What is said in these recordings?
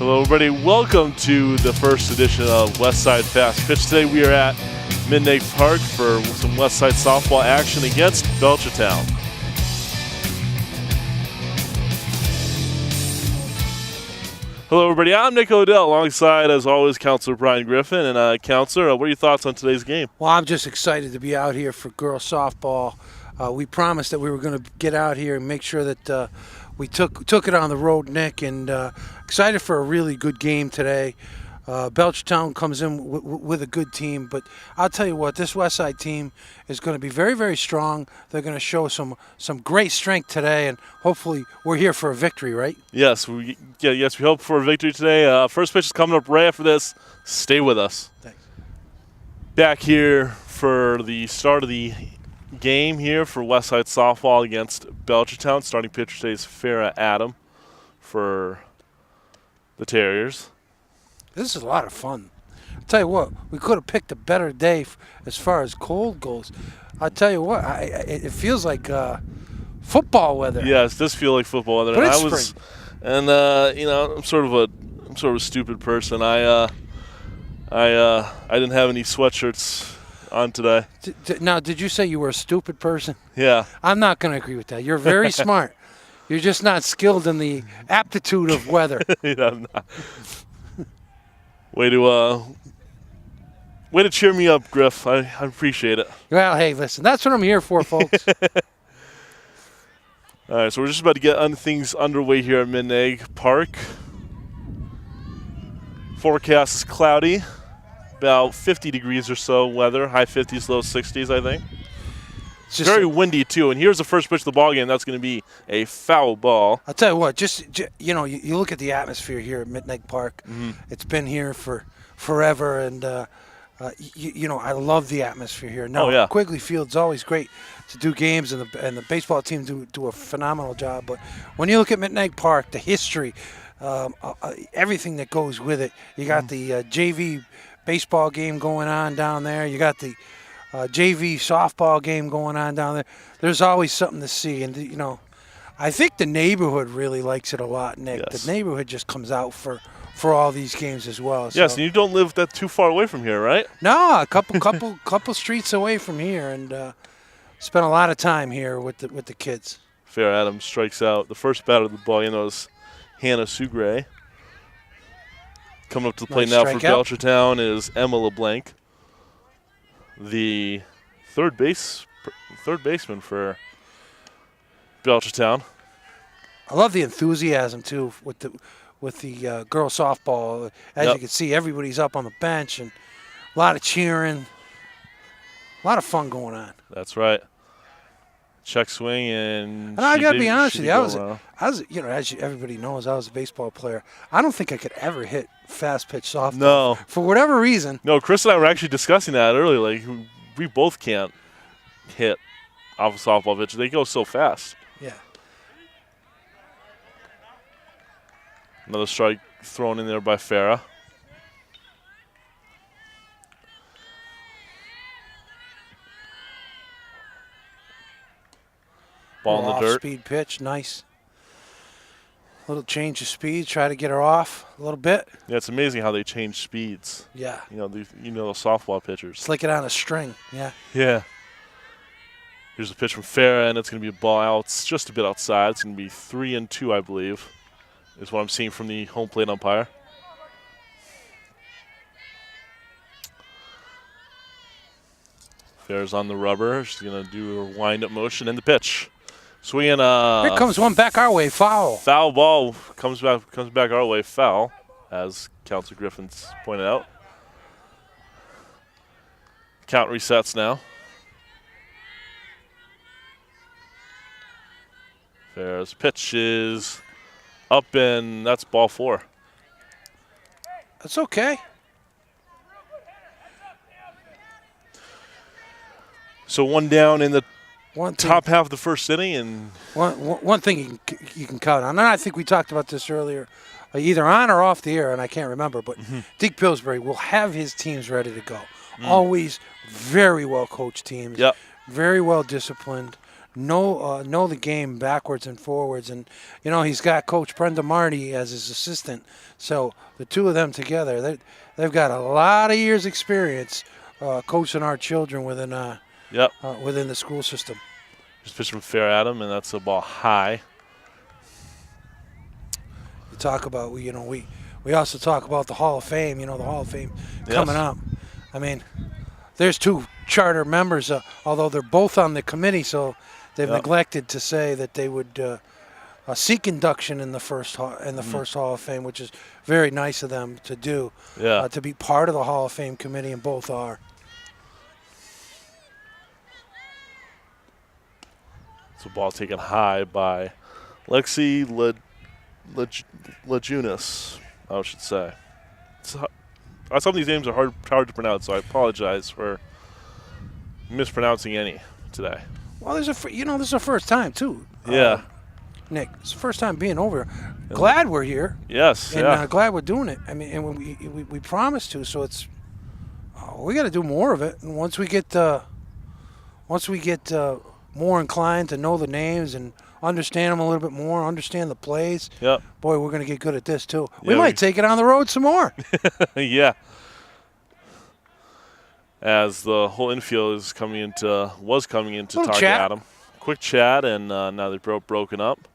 Hello, everybody. Welcome to the first edition of Westside Fast Pitch. Today we are at Midnight Park for some Westside softball action against Belchertown. Hello, everybody. I'm Nick Odell, alongside, as always, Counselor Brian Griffin. And, Counselor, what are your thoughts on today's game? Well, I'm just excited to be out here for girls softball. We promised that we were going to get out here and make sure that we took it on the road, Nick, and excited for a really good game today. Belchertown comes in with a good team, but I'll tell you what, this Westside team is going to be very, very strong. They're going to show some great strength today, and hopefully we're here for a victory, right? Yes, we hope for a victory today. First pitch is coming up right after this. Stay with us. Thanks. Back here for the start of the game here for Westside softball against Belchertown. Starting pitcher today is Farrah Adam for the Terriers. This is a lot of fun. I'll tell you what, we could have picked a better day as far as cold goes. I'll tell you what, it feels like football weather. Yeah, it does feel like football weather. But it's spring. And I'm sort of a stupid person. I didn't have any sweatshirts on today. Now, did you say you were a stupid person? Yeah. I'm not going to agree with that. You're very smart. You're just not skilled in the aptitude of weather. Yeah, I'm not. Way to cheer me up, Griff. I appreciate it. Well, hey, listen, that's what I'm here for, folks. All right, so we're just about to get things underway here at Midnight Park. Forecast is cloudy, about 50 degrees or so weather, high 50s, low 60s, I think. It's very windy, too, and here's the first pitch of the ball game. That's going to be a foul ball. I'll tell you what, you look at the atmosphere here at Midnight Park. Mm-hmm. It's been here for forever, and, I love the atmosphere here. Now, Oh, yeah. Quigley Field's always great to do games, and the baseball team do a phenomenal job. But when you look at Midnight Park, the history, everything that goes with it, you got the JV baseball game going on down there. You got the JV softball game going on down there. There's always something to see. And, I think the neighborhood really likes it a lot, Nick. Yes. The neighborhood just comes out for all these games as well. Yes, so. and you don't live that too far away from here, right? No, a couple streets away from here, and spent a lot of time here with the kids. Farrah Adams strikes out. The first batter of the ball, is Hannah Sugray. Coming up to the plate now for Belchertown is Emma LeBlanc, the third baseman for Belchertown. I love the enthusiasm too with the girls softball. As you can see, everybody's up on the bench and a lot of cheering, a lot of fun going on. That's right. Check swing and I got to be honest with you, I was, as everybody knows, I was a baseball player. I don't think I could ever hit fast pitch softball. No. For whatever reason. No, Chris and I were actually discussing that earlier. Like, we both can't hit off a softball pitch. They go so fast. Yeah. Another strike thrown in there by Farrah. Ball in the dirt. Off-speed pitch, nice. Little change of speed, try to get her off a little bit. Yeah, it's amazing how they change speeds. Yeah. The softball pitchers. It's like it on a string, yeah. Yeah. Here's a pitch from Farrah, and it's going to be a ball out. It's just a bit outside. It's going to be 3-2, I believe, is what I'm seeing from the home plate umpire. Farrah's on the rubber. She's going to do her wind-up motion and the pitch. Swinging here comes one back our way, foul. Foul ball comes back our way, foul, as Counselor Griffin's pointed out. Count resets now. Farrah's pitch is up, and that's ball 4. That's okay. So one down in the top half of the first inning, and one thing you can count on. And I think we talked about this earlier, either on or off the air, and I can't remember. But Dick Pillsbury will have his teams ready to go. Always very well coached teams. Yep. Very well disciplined. know the game backwards and forwards. And, he's got Coach Brenda Marty as his assistant. So the two of them together, they've got a lot of years' experience coaching our children within the school system. Just pitch from fair Adam, and that's a ball high. You talk about, we also talk about the Hall of Fame, the Hall of Fame coming up. I mean, there's two charter members, although they're both on the committee, so they've neglected to say that they would seek induction in the first Hall of Fame, which is very nice of them to do, to be part of the Hall of Fame committee, and both are. It's a ball taken high by Lexi Lejunas, I should say. Some of these names are hard to pronounce, so I apologize for mispronouncing any today. Well, this is the first time too. Yeah. Nick, it's the first time being over. Glad we're here. Yes. And glad we're doing it. I mean, and we promised to, so it's we got to do more of it. And once we get more inclined to know the names and understand them a little bit more, understand the plays. Yep. Boy, we're going to get good at this too. We might take it on the road some more. Yeah. As the whole infield was coming in to talk to Adam. Quick chat, and now they're broken up.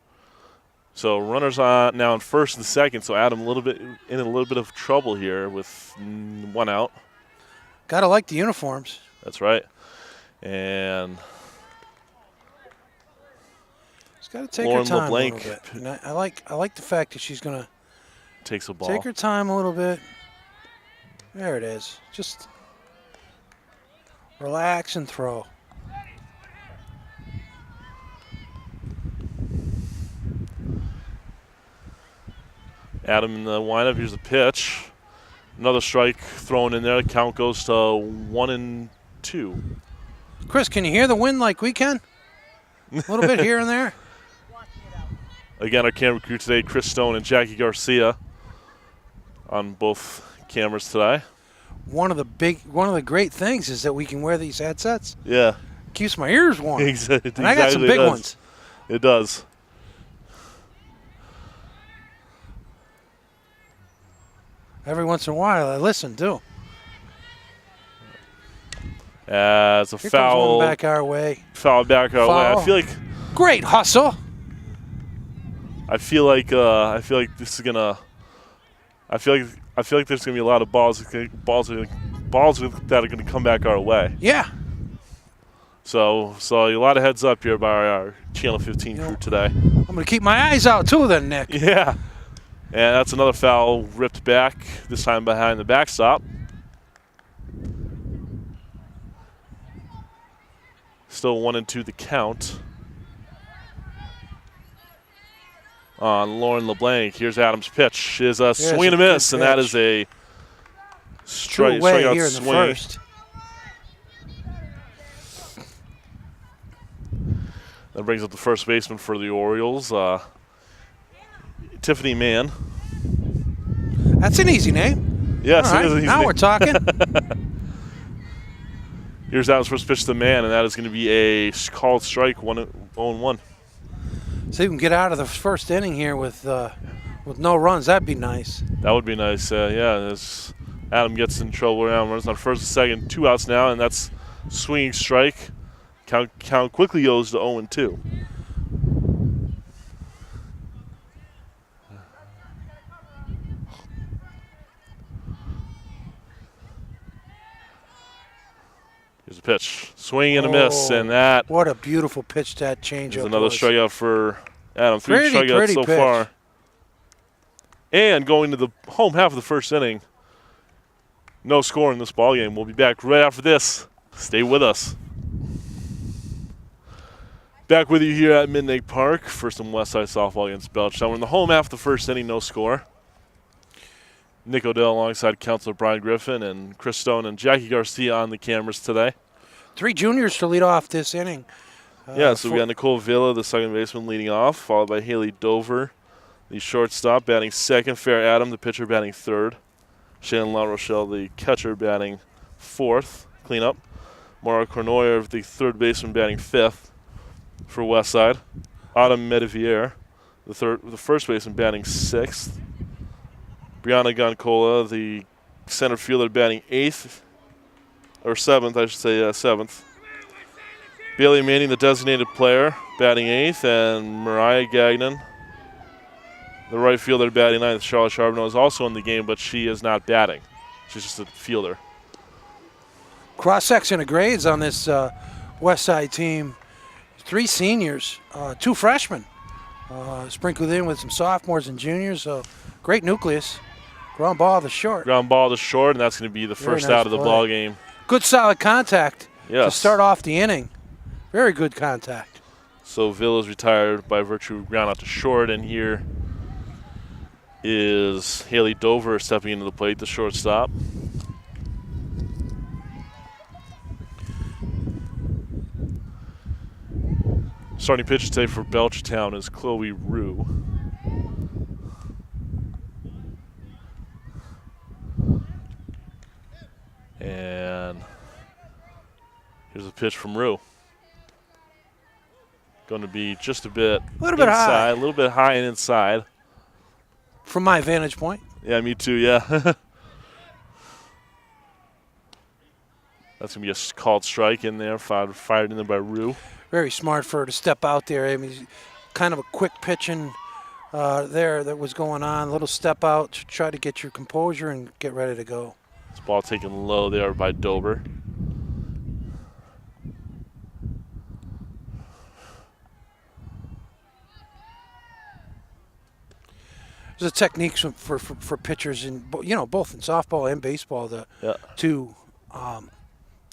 So runners on now in first and second. So Adam in a little bit of trouble here with one out. Gotta like the uniforms. That's right. And she's got to take her time a little bit. And I like the fact that she's gonna takes a ball. Take her time a little bit. There it is. Just relax and throw. Adam in the windup. Here's the pitch. Another strike thrown in there. The count goes to 1-2. Chris, can you hear the wind like we can? A little bit here and there. Again, our camera crew today, Chris Stone and Jackie Garcia on both cameras today. One of the great things is that we can wear these headsets. Yeah. Keeps my ears warm. Exactly. And I got some big ones. It does. Every once in a while, I listen too. It's a Here foul. Comes one back our way. Foul back our way. I feel like great hustle. I feel like this is gonna. I feel like there's gonna be a lot of balls that are gonna come back our way. Yeah. So a lot of heads up here by our Channel 15 crew today. I'm gonna keep my eyes out too, then, Nick. Yeah. And that's another foul ripped back, this time behind the backstop. Still 1-2 the count. On Lauren LeBlanc. Here's Adams' pitch. Is a swing and a miss, and that is a strikeout here in swing. The first. That brings up the first baseman for the Orioles, Tiffany Mann. That's an easy name. Yes, right, it is an easy now name. we're talking. Here's Adams' first pitch to Mann, and that is going to be a called strike, 1-1. So you can get out of the first inning here with no runs. That'd be nice. That would be nice. Yeah, as Adam gets in trouble around, runs on first and second, 2 outs now, and that's swinging strike. Count quickly goes to 0-2. Here's a pitch. Swing and a miss, and that. What a beautiful pitch that changeup. Is another strikeout for Adam. 3 pretty strikeouts so pitch. far. And going to the home half of the first inning. No score in this ballgame. We'll be back right after this. Stay with us. Back with you here at Midnight Park for some Westside softball against Belchertown. We're in the home half of the first inning, no score. Nick Odell alongside Counselor Brian Griffin and Chris Stone and Jackie Garcia on the cameras today. 3 juniors to lead off this inning. So we got Nicole Villa, the second baseman, leading off, followed by Haley Dover, the shortstop, batting second. Fair Adam, the pitcher, batting third. Shannon LaRochelle, the catcher, batting fourth. Cleanup. Mara Cornoyer, the third baseman, batting fifth. for Westside. Autumn Medivier, the first baseman, batting 6th. Brianna Goncola, the center fielder, batting 8th. Or 7th, I should say, 7th. Bailey Manning, the designated player, batting 8th. And Mariah Gagnon, the right fielder, batting 9th. Charlotte Charbonneau is also in the game, but she is not batting. She's just a fielder. Cross-section of grades on this West Side team. 3 seniors, 2 freshmen, sprinkled in with some sophomores and juniors. So great nucleus. Ground ball to short. Ground ball to short, and that's going to be the first out of the ball game. Good solid contact to start off the inning. Very good contact. So Villa's retired by virtue of ground out to short, and here is Haley Dover stepping into the plate, the shortstop. Starting pitcher today for Belchertown is Chloe Rue. And here's a pitch from Rue. Going to be just a bit inside, a little bit high and inside. From my vantage point. Yeah, me too, yeah. That's going to be a called strike in there, fired in there by Rue. Very smart for her to step out there. I mean, kind of a quick pitching there that was going on. A little step out to try to get your composure and get ready to go. This ball taken low there by Dover. There's a technique for pitchers in both in softball and baseball to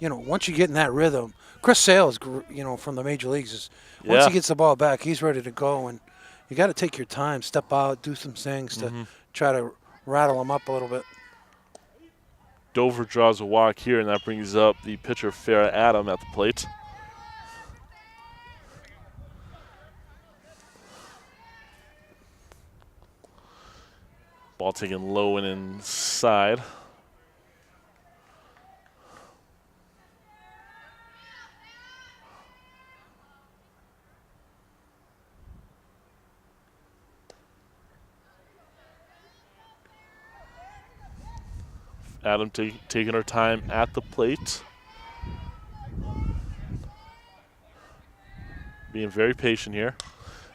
once you get in that rhythm. Chris Sales, from the major leagues, once he gets the ball back, he's ready to go, and you got to take your time, step out, do some things to try to rattle him up a little bit. Dover draws a walk here, and that brings up the pitcher Farrah Adam at the plate. Ball taken low and inside. Adam taking her time at the plate. Being very patient here.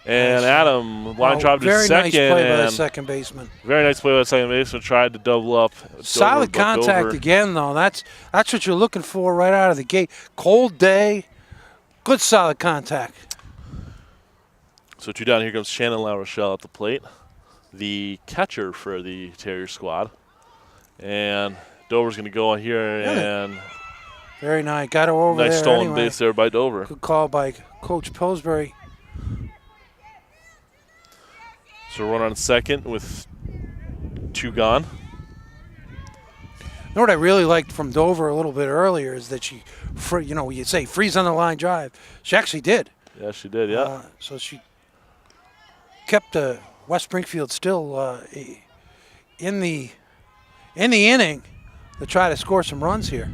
And Adam, line drop to second. Very nice play by the second baseman. Very nice play by the second baseman. Tried to double up. Solid contact again, though. That's what you're looking for right out of the gate. Cold day, good solid contact. So 2 down. Here comes Shannon LaRochelle at the plate, the catcher for the Terrier squad. And Dover's going to go on here and very nice. Got her over there. Nice stolen base there by Dover. Good call by Coach Pillsbury. So runner on second with 2 gone. You know what I really liked from Dover a little bit earlier is that she, you say freeze on the line drive. She actually did. Yeah, she did. Yeah. So she kept West Springfield still in the inning to try to score some runs here.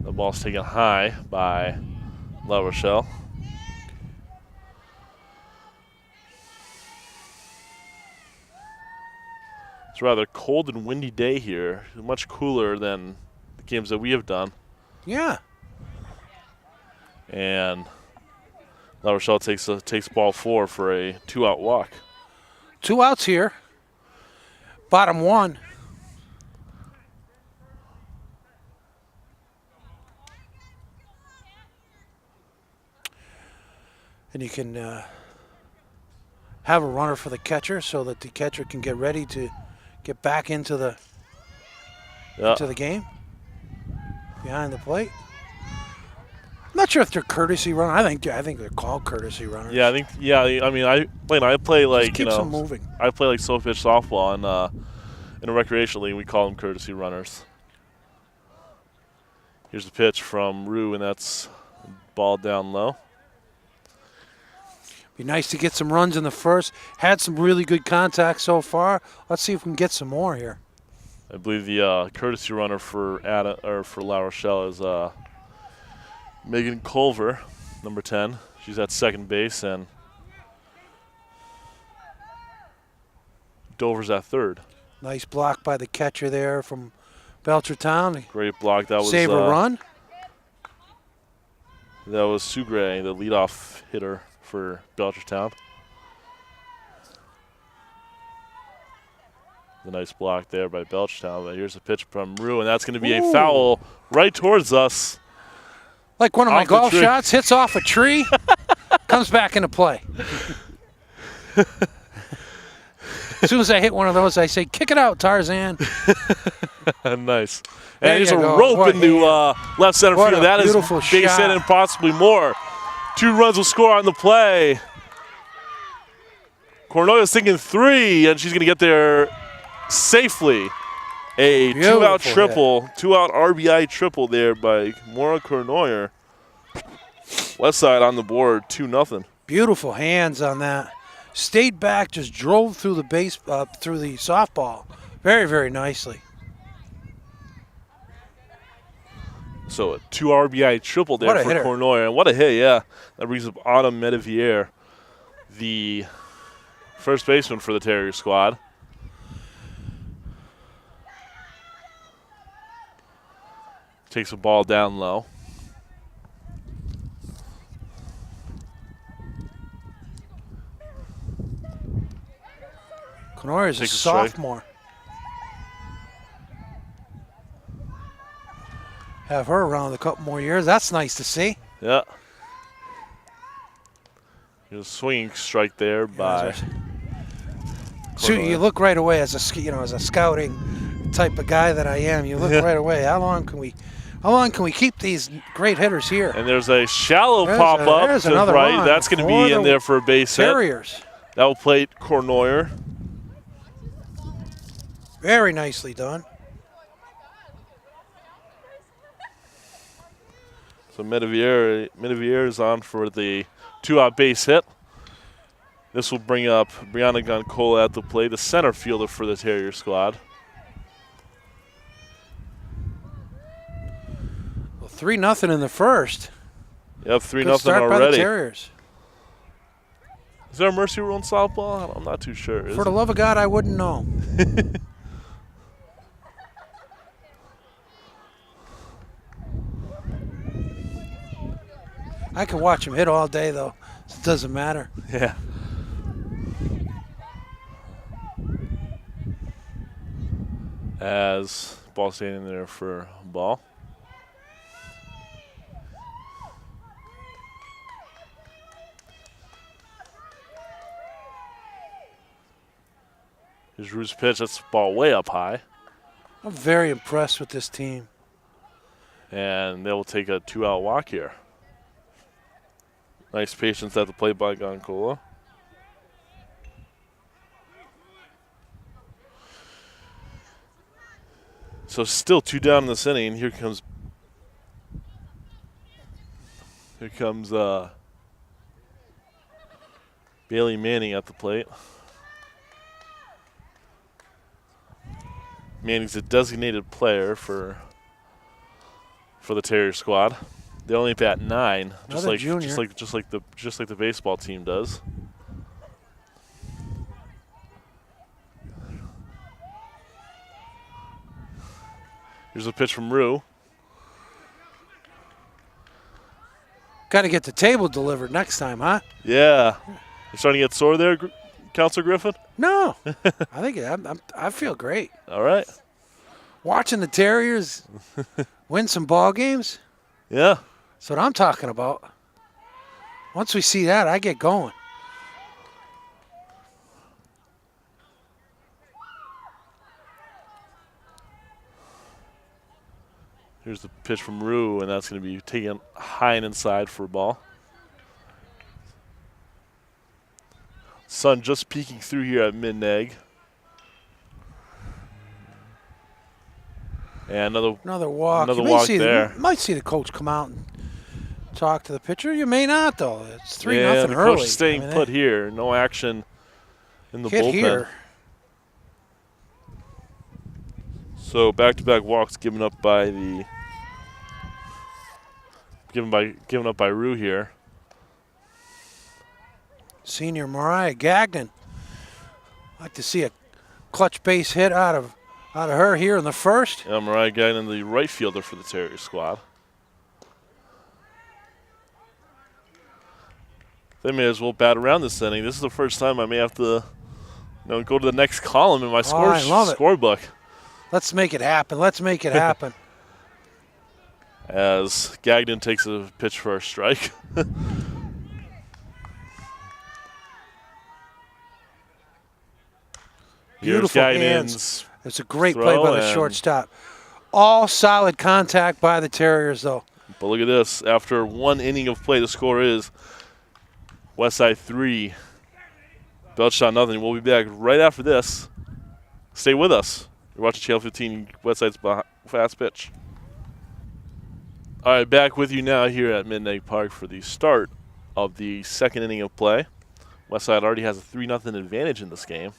The ball's taken high by LaRochelle. It's a rather cold and windy day here. Much cooler than the games that we have done. Yeah. And LaRochelle takes ball 4 for a 2-out walk. 2 outs here. Bottom 1. And you can have a runner for the catcher so that the catcher can get ready to get back into the game behind the plate. I'm not sure if they're courtesy runners. I think they're called courtesy runners. Yeah, I mean, I play like keeps them moving. I play like slow pitch softball and in a recreational league we call them courtesy runners. Here's the pitch from Rue, and that's ball down low. Be nice to get some runs in the first. Had some really good contact so far. Let's see if we can get some more here. I believe the courtesy runner for La Rochelle is Megan Culver. number 10. She's at second base, and Dover's at third. Nice block by the catcher there from Belchertown. Great block. That was save a run. That was Sugray, the leadoff hitter for Belchertown. The nice block there by Belchertown. But here's a pitch from Rue, and that's going to be a foul right towards us. Like one of my golf shots, hits off a tree, comes back into play. As soon as I hit one of those, I say, kick it out, Tarzan. Nice. And here's a rope into left center field. That is base hit and possibly more. 2 runs will score on the play. Cornoya's thinking 3, and she's going to get there safely. A two-out triple, 2-out RBI triple there by Maura Cornoyer. Left side on the board, 2-0. Beautiful hands on that. Stayed back, just drove through the base, through the softball, very, very nicely. So a 2 RBI triple there for Cornoyer. And what a hit, yeah. That brings up Autumn Medivier, the first baseman for the Terrier squad. Takes the ball down low. Cornoyer is a sophomore. Have her around a couple more years. That's nice to see. Yeah. There's a swinging strike there by. So you look right away as a as a scouting type of guy that I am. You look right away. How long can we keep these great hitters here? And there's a shallow pop up to the right. That's going to be in there for a base hit. Terriers. That will plate Cornoyer. Very nicely done. So Medivier is on for the 2-out base hit. This will bring up Brianna Goncola at the plate, the center fielder for the Terrier squad. Well, 3-0 in the first. Yep, 3-0 Good start already. By the Terriers. Is there a mercy rule in softball? I'm not too sure. For the love of God, I wouldn't know. I can watch him hit all day, though. It doesn't matter. Yeah. As ball standing there for ball. Here's Rue's pitch. That's the ball way up high. I'm very impressed with this team. And they will take a 2-out walk here. Nice patience at the plate by Goncola. So still 2 down in this inning. Here comes Bailey Manning at the plate. Manning's a designated player for the Terrier squad. They only bat 9, just like the baseball team does. Here's a pitch from Rue. Got to get the table delivered next time, huh? Yeah. You starting to get sore there, Counselor Griffin? No. I think I feel great. All right. Watching the Terriers win some ball games. Yeah. That's what I'm talking about. Once we see that, I get going. Here's the pitch from Rue, and that's going to be taken high and inside for a ball. Sun just peeking through here at mid-neg. And another walk. Another walk there. You might see the coach come out and talk to the pitcher. You may not, though. It's 3-0 early. The coach is staying put here. No action in the bullpen. Here. So back-to-back walks given up by Rue here. Senior Mariah Gagnon. Like to see a clutch base hit out of her here in the first. Yeah, Mariah Gagnon, the right fielder for the Terrier squad. They may as well bat around this inning. This is the first time I may have to go to the next column in my scorebook. Let's make it happen. Let's make it happen. As Gagnon takes a pitch for a strike. Beautiful hands. It's a great play by the shortstop. All solid contact by the Terriers, though. But look at this. After one inning of play, the score is Westside 3, Belchertown nothing. We'll be back right after this. Stay with us. You're watching Channel 15, Westside's Fast Pitch. All right, back with you now here at Midnight Park for the start of the second inning of play. Westside already has a 3-0 advantage in this game.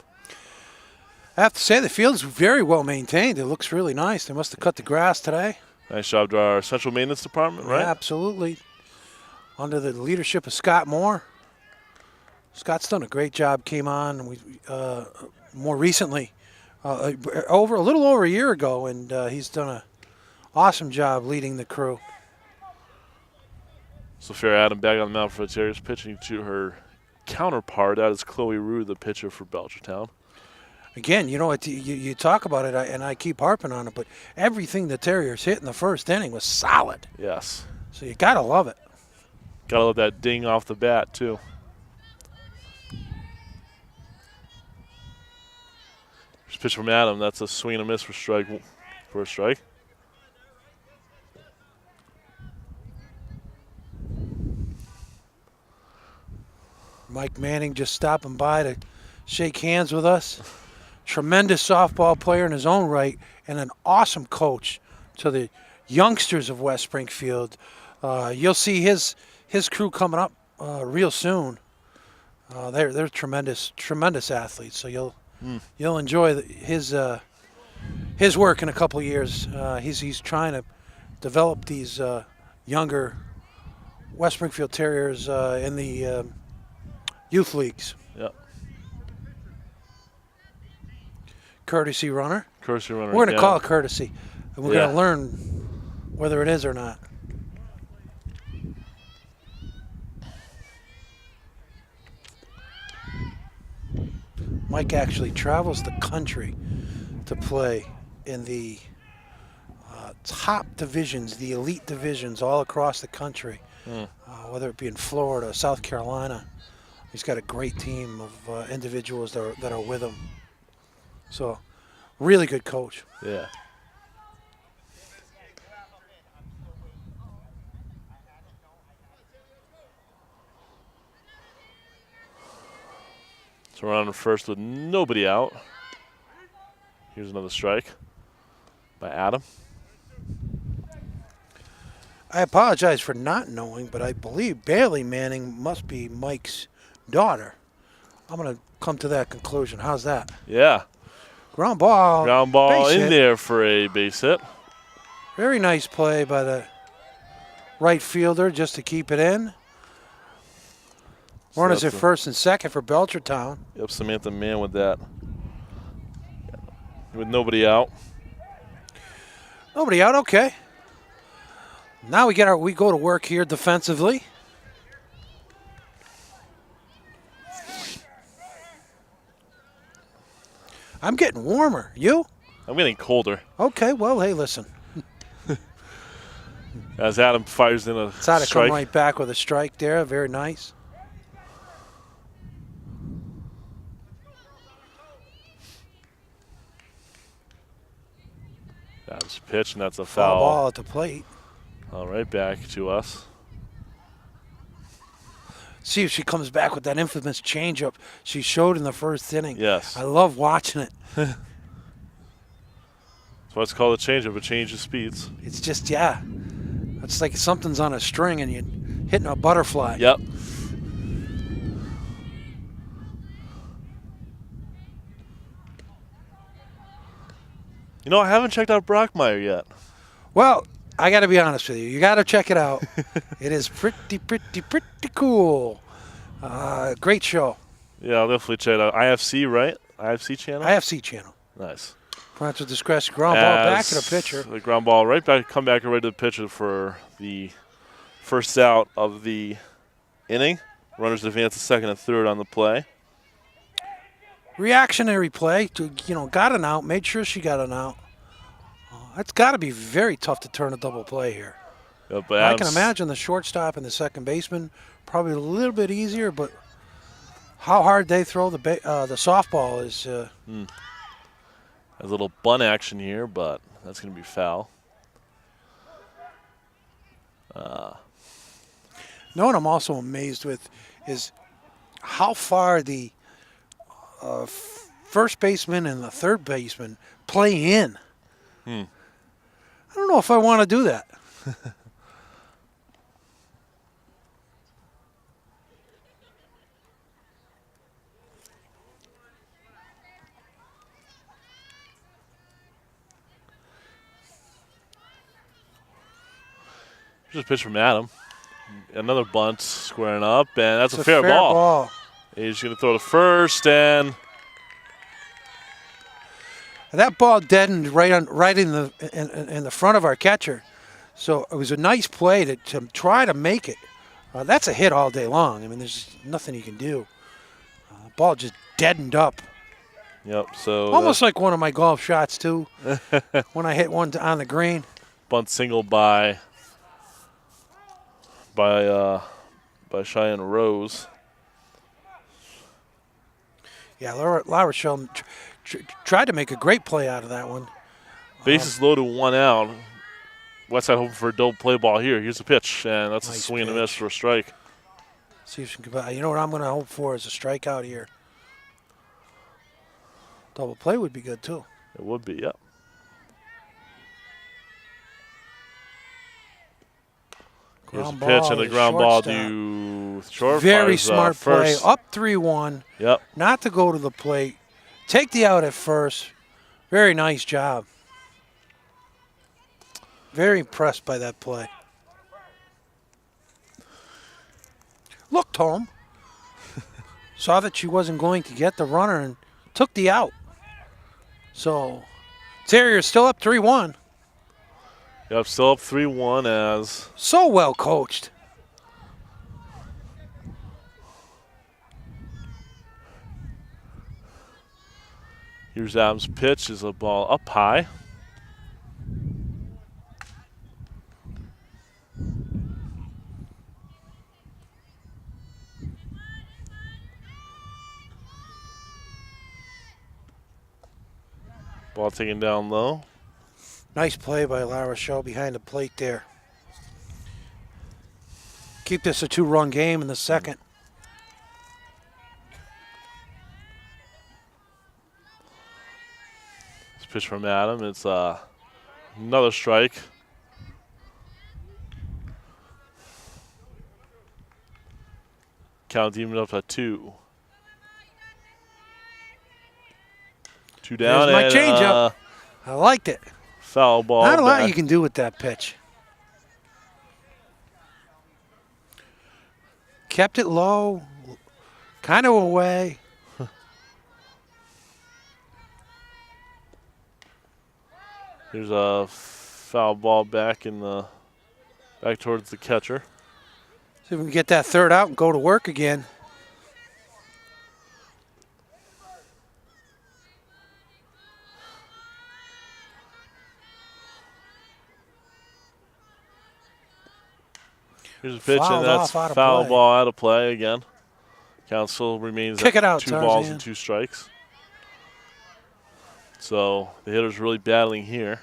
I have to say the field is very well maintained. It looks really nice. They must have cut the grass today. Nice job to our central maintenance department, right? Yeah, absolutely. Under the leadership of Scott Moore. Scott's done a great job. Came on more recently, a little over a year ago, and he's done an awesome job leading the crew. Sophia Adam back on the mound for the Terriers, pitching to her counterpart. That is Chloe Rue, the pitcher for Belchertown. Again, you know, you talk about it, and I keep harping on it, but everything the Terriers hit in the first inning was solid. Yes. So you got to love it. Got to love that ding off the bat, too. Just pitch from Adam. That's a swing and a miss for a strike. Mike Manning just stopping by to shake hands with us. Tremendous softball player in his own right and an awesome coach to the youngsters of West Springfield. You'll see his crew coming up real soon. They're tremendous athletes. So you'll enjoy his work in a couple of years. He's trying to develop these younger West Springfield Terriers in the youth leagues. Yep. Courtesy runner. Courtesy runner. We're going to call it courtesy, and we're going to learn whether it is or not. Mike actually travels the country to play in the top divisions, the elite divisions all across the country, whether it be in Florida, South Carolina. He's got a great team of individuals that are with him. So, really good coach. Yeah. So we're on the first with nobody out. Here's another strike by Adam. I apologize for not knowing, but I believe Bailey Manning must be Mike's daughter. I'm going to come to that conclusion. How's that? Yeah. Ground ball. Ground ball in there for a base hit. Very nice play by the right fielder just to keep it in. Runners at first and second for Belchertown. Yep, Samantha Mann with that. With nobody out. Nobody out, okay. Now we go to work here defensively. I'm getting warmer. You? I'm getting colder. Okay, well, hey, listen. As Adam fires in a strike. Come right back with a strike there. Very nice. That's a pitch, and that's a foul. Ball at the plate. All right, back to us. See if she comes back with that infamous changeup she showed in the first inning. Yes. I love watching it. That's why it's called a changeup. It changes speeds. It's just, yeah. It's like something's on a string and you're hitting a butterfly. Yep. You know, I haven't checked out Brockmeyer yet. Well, I got to be honest with you. You got to check it out. It is pretty cool. Great show. Yeah, I'll definitely check it out. IFC, right? IFC channel? IFC channel. Nice. Parental discretion. Ground ball back to the pitcher. The ground ball right back, come back right to the pitcher for the first out of the inning. Runners advance to second and third on the play. Reactionary play. Got an out. Made sure she got an out. That's got to be very tough to turn a double play here. Yeah, but I can imagine the shortstop and the second baseman probably a little bit easier, but how hard they throw the softball is. There's a little bunt action here, but that's going to be foul. No, what I'm also amazed with is how far the first baseman and the third baseman play in. I don't know if I want to do that. Here's a pitch from Adam. Another bunt squaring up, and that's a fair ball. He's going to throw to first, and that ball deadened right in the front of our catcher. So it was a nice play to try to make it. That's a hit all day long. I mean, there's nothing you can do. Ball just deadened up. Yep. So almost like one of my golf shots too. When I hit one on the green. Bunt single by Cheyenne Rose. Yeah, La Rochelle tried to make a great play out of that one. Bases loaded, one out. Westside hoping for a double play ball here. Here's a pitch, and that's nice, a swing and a miss for a strike. See if she can. You know what I'm going to hope for is a strikeout here. Double play would be good too. It would be, yep. Here's a pitch and a ground ball to short. Very smart play. First. Up 3-1. Yep. Not to go to the plate. Take the out at first. Very nice job. Very impressed by that play. Looked home. Saw that she wasn't going to get the runner and took the out. So, Terrier's still up 3-1. Yep, still up 3-1 as. So well coached. Here's Adams' pitch. Is a ball up high. Ball taken down low. Nice play by La Rochelle behind the plate there. Keep this a 2-run game in the second. This pitch from Adam. It's another strike. Count even up at 2. 2 down. There's my changeup. I liked it. Foul ball. Not a lot you can do with that pitch. Kept it low, kind of away. Here's a foul ball back towards the catcher. See if we can get that third out and go to work again. Here's a pitch, and that's foul ball out of play again. Council remains Kick it out, 2 balls and 2 strikes. So the hitter's really battling here.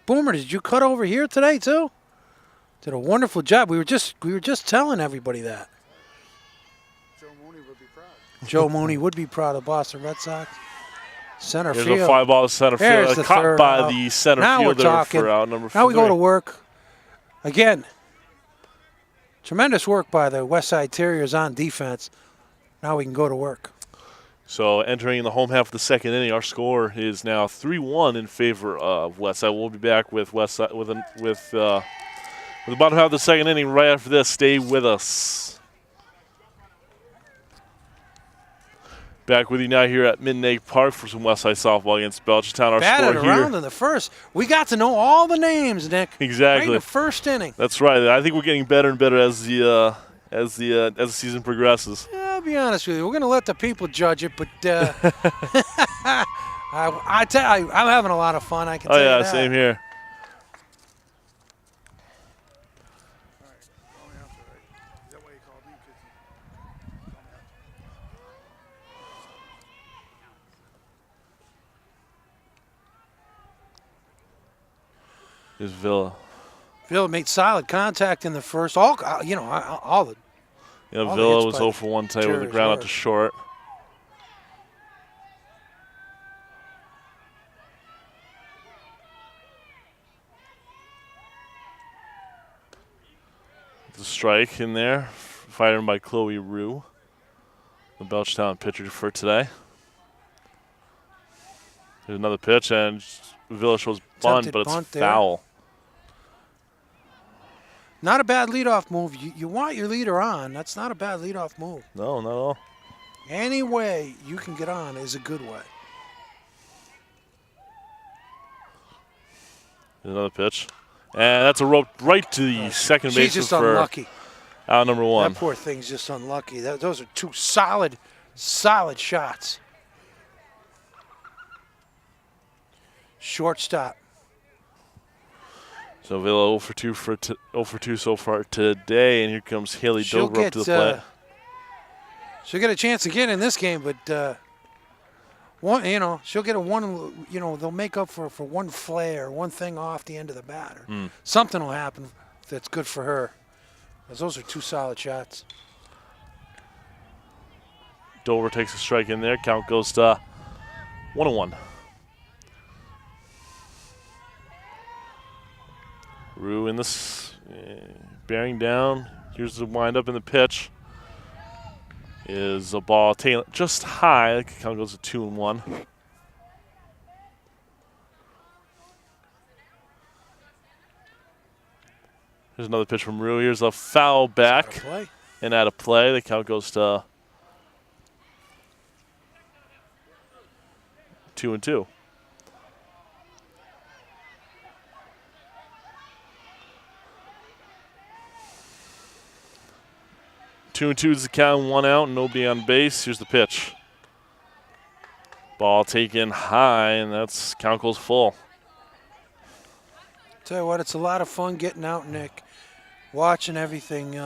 Boomer, did you cut over here today too? Did a wonderful job. We were just telling everybody that. Joe Mooney would be proud. Joe Mooney would be proud of Boston Red Sox. Center Here's field. Here's a fly ball to center field. Caught by out. The center now fielder we're talking. For out number 3. Now we go to work. Again, tremendous work by the Westside Terriers on defense. Now we can go to work. So entering the home half of the second inning, our score is now 3-1 in favor of Westside. We'll be back with Westside with We're about to have the second inning right after this. Stay with us. Back with you now here at Midnight Park for some Westside softball against Belchertown. Our batted score around here. in the first. We got to know all the names, Nick. Exactly. Right in the first inning. That's right. I think we're getting better and better as the season progresses. Yeah, I'll be honest with you. We're going to let the people judge it, but I tell you, I'm having a lot of fun. I can tell you that. Same here. Here's Villa. Villa made solid contact in the first. All the. Yeah, All the Villa hits was by 0 for 1 today with the ground out to short. The strike in there, fired by Chloe Rue, the Belchertown pitcher for today. There's another pitch, and Villa shows bunt, but it's foul. Not a bad leadoff move. You want your leader on. That's not a bad leadoff move. No, not at all. Any way you can get on is a good way. There's another pitch. And that's a rope right to the second baseman. She's just unlucky. Out number 1. That poor thing's just unlucky. Those are two solid shots. Shortstop. So Villa 0 for 2 so far today, and here comes Haley Dover up to the plate. She'll get a chance again in this game, but she'll get a one. They'll make up for one flare, one thing off the end of the bat, or something will happen that's good for her. Those are two solid shots. Dover takes a strike in there. Count goes to 1-1. Rue in this, bearing down. Here's the windup in the pitch. Is a ball taken just high. Count goes to 2-1. Here's another pitch from Rue. Here's a foul back and out of play. The count goes to 2-2. Two and two is the count, 1 out, nobody on base. Here's the pitch. Ball taken high, and that's count goes full. Tell you what, it's a lot of fun getting out, Nick, watching everything,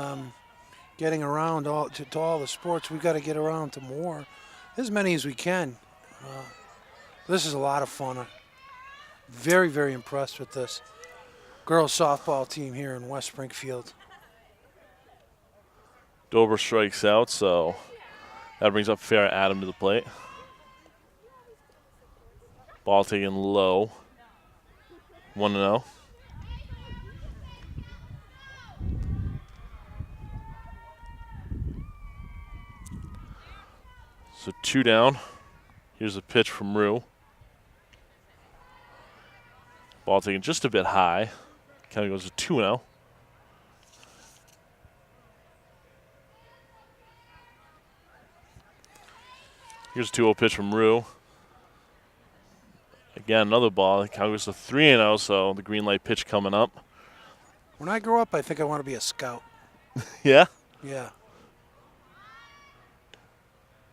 getting around to all the sports. We've got to get around to more, as many as we can. This is a lot of fun. I'm very, very impressed with this girls softball team here in West Springfield. Dover strikes out, so that brings up Farrah Adam to the plate. Ball taken low. 1-0. So 2 down. Here's a pitch from Rue. Ball taken just a bit high. Kind of goes to 2-0. Here's a 2-0 pitch from Rue. Again, another ball. It goes to 3-0, so the green light pitch coming up. When I grow up, I think I want to be a scout. Yeah? Yeah.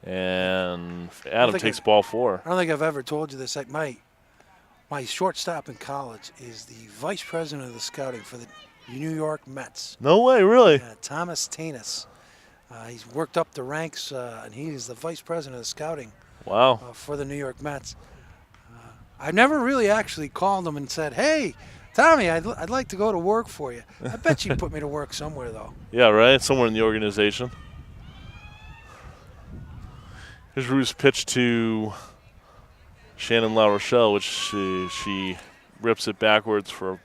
And Adam takes ball 4. I don't think I've ever told you this. Like my shortstop in college is the vice president of the scouting for the New York Mets. No way, really? Thomas Tanis. He's worked up the ranks, and he's the vice president of scouting. Wow. For the New York Mets. I've never really actually called him and said, "Hey, Tommy, I'd like to go to work for you." I bet you put me to work somewhere, though. Yeah, right? Somewhere in the organization. Here's Rue's pitch to Shannon La Rochelle, which she rips it backwards for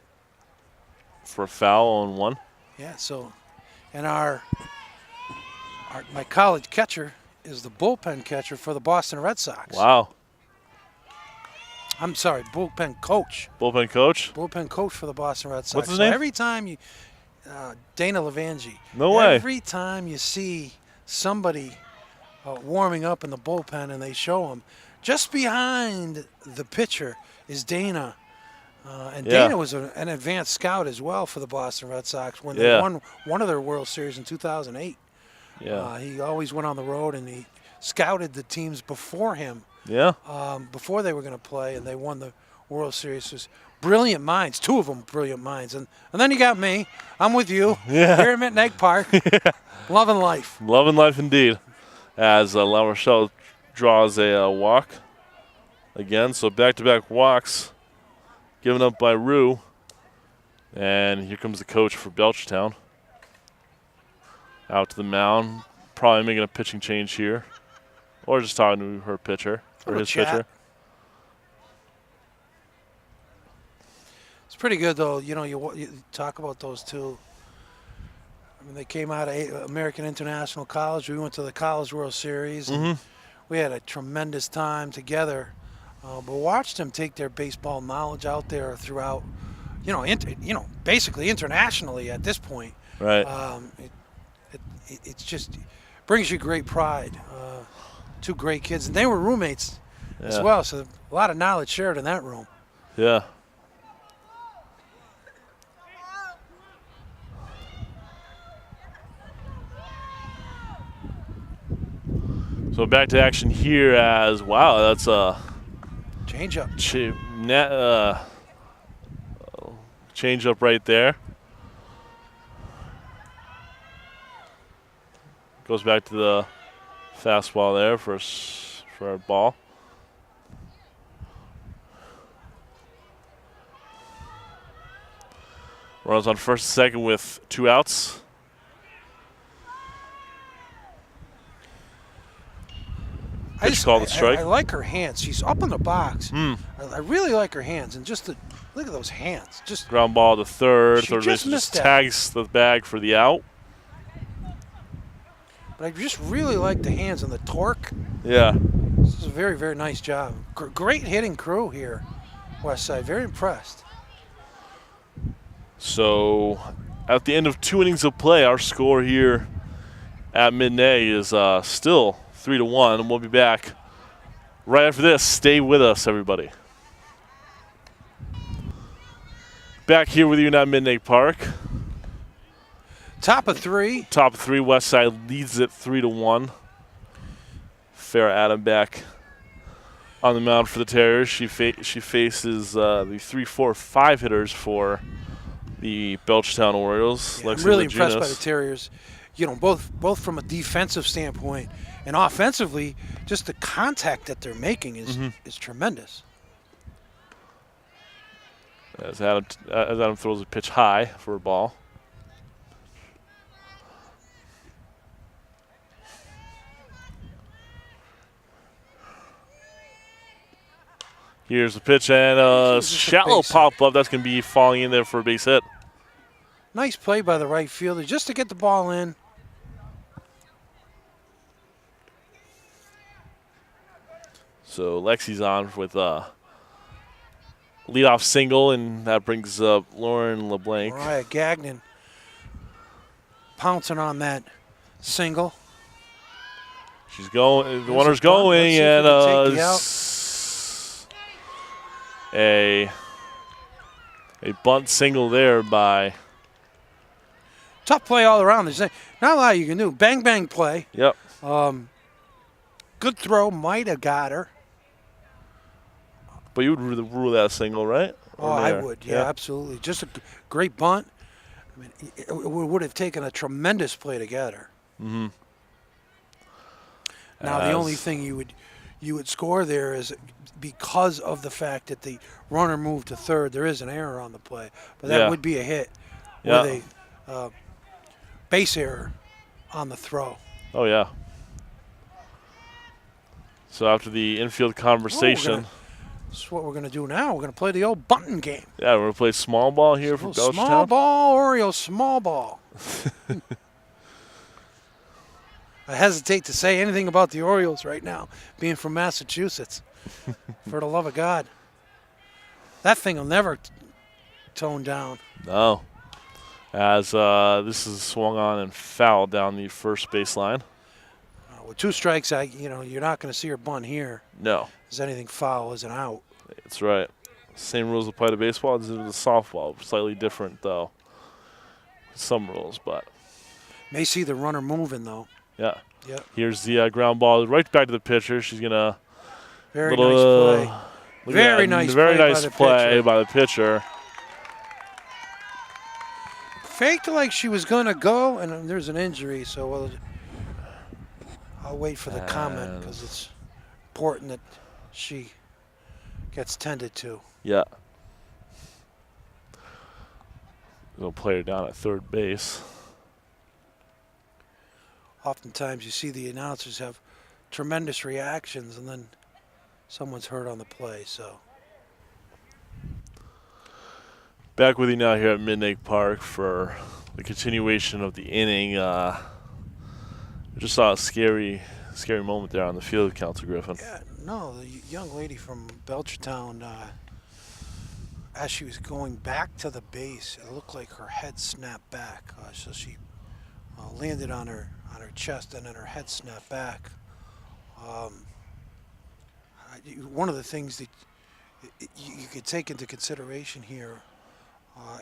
a foul on 1. Yeah, so, and my college catcher is the bullpen catcher for the Boston Red Sox. Wow. I'm sorry, bullpen coach. Bullpen coach? Bullpen coach for the Boston Red Sox. What's his name? Every time Dana Levangie. No way. Every time you see somebody warming up in the bullpen and they show him, just behind the pitcher is Dana. And Dana was an advanced scout as well for the Boston Red Sox when they won one of their World Series in 2008. Yeah. He always went on the road and he scouted the teams before him. Yeah. Before they were going to play, and they won the World Series. It was brilliant minds, two of them brilliant minds. And then you got me. I'm with you here at Mint Egg Park. Loving life. Loving life indeed. As La Rochelle draws a walk again. So back-to-back walks given up by Rue. And here comes the coach for Belchertown. Out to the mound. Probably making a pitching change here. Or just talking to her pitcher. Or his pitcher. It's pretty good, though. You know, you talk about those two. I mean, they came out of American International College. We went to the College World Series. And we had a tremendous time together. But watched them take their baseball knowledge out there throughout, basically internationally at this point. Right. It's just brings you great pride. Two great kids. And they were roommates as well, so a lot of knowledge shared in that room. Yeah. So back to action here as, wow, that's a change up. Change up right there. Goes back to the fastball there for a ball. Runners on first and second with 2 outs. I just called the strike. I like her hands. She's up in the box. I really like her hands. And just look at those hands. Just ground ball to third. She Third just base missed just that. tags the bag for the out. But I just really like the hands and the torque. Yeah. This is a very, very nice job. Great hitting crew here, West Side. Very impressed. So at the end of 2 innings of play, our score here at Midnay is still 3-1, and we'll be back right after this. Stay with us, everybody. Back here with you at Midnay Park. Top of 3. Top of 3, West Side leads it 3-1. Farrah Adam back on the mound for the Terriers. She faces the 3-4-5 hitters for the Belchertown Orioles. Yeah, I'm really impressed by the Terriers. You know, both from a defensive standpoint and offensively, just the contact that they're making is tremendous. As Adam throws a pitch high for a ball. Here's the pitch and a shallow pop-up. That's going to be falling in there for a base hit. Nice play by the right fielder just to get the ball in. So Lexi's on with a leadoff single, and that brings up Lauren LeBlanc. Mariah Gagnon pouncing on that single. She's going. The runner's going, and a bunt single there by. Tough play all around. There's not a lot you can do. Bang, bang play. Yep. Good throw. Might have got her. But you would rule that single, right? Oh, I would. Yeah, absolutely. Just a great bunt. I mean, it would have taken a tremendous play to get her. Mm-hmm. Now, the only thing you would score there is because of the fact that the runner moved to third. There is an error on the play, but that would be a hit with a base error on the throw. Oh, yeah. So after the infield conversation. This is what we're going to do now. We're going to play the old bunting game. Yeah, we're going to play small ball here for Belchertown. Small ball, Orioles, small ball. I hesitate to say anything about the Orioles right now, being from Massachusetts. For the love of God. That thing will never tone down. No. as this is swung on and fouled down the first baseline. With 2 strikes, you're not going to see her bunt here. No. Is anything foul is an out. That's right. Same rules apply to baseball as to the softball. Slightly different, though. Some rules, but. May see the runner moving, though. Yeah. Yep. Here's the ground ball right back to the pitcher. She's going to. Very nice play. Very nice play by the pitcher. Faked like she was going to go, and there's an injury, so I'll wait for the comment because it's important that she gets tended to. Yeah. Little player down at third base. Oftentimes you see the announcers have tremendous reactions, and then someone's hurt on the play. So back with you now here at Midnight Park for the continuation of the inning. We just saw a scary moment there on the field, Council Griffin. Yeah, no, the young lady from Belchertown, as she was going back to the base, it looked like her head snapped back. So she landed on her chest, and then her head snapped back. One of the things that you could take into consideration here,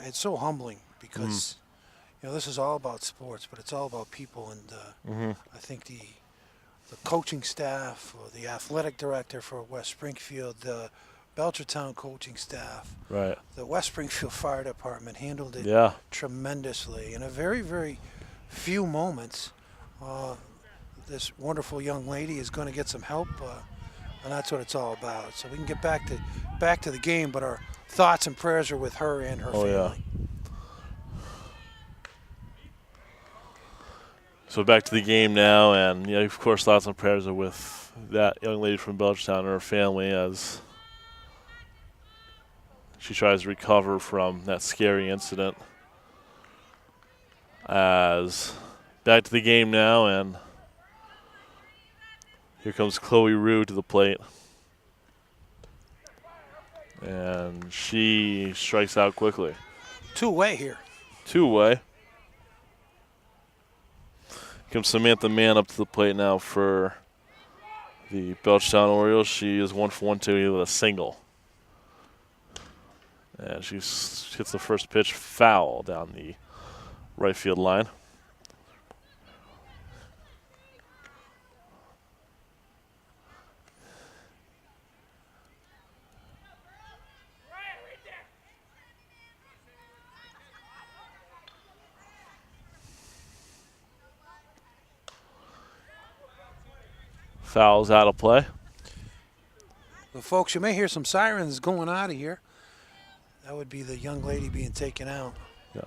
it's so humbling because this is all about sports, but it's all about people, and I think the coaching staff, or the athletic director for West Springfield, the Belchertown coaching staff, right, the West Springfield Fire Department handled it tremendously. In a very, very few moments, this wonderful young lady is going to get some help, and that's what it's all about. So we can get back to the game, but our thoughts and prayers are with her and her family. Yeah. So back to the game now, and of course, thoughts and prayers are with that young lady from Belchertown and her family as she tries to recover from that scary incident. As back to the game now, and here comes Chloe Rue to the plate. And she strikes out quickly. 2-way here. 2-way. Comes Samantha Mann up to the plate now for the Belchertown Orioles. She is 1 for 1 2 with a single. And she hits the first pitch foul down the right field line. Foul's out of play. Well, folks, you may hear some sirens going out of here. That would be the young lady being taken out. Yeah.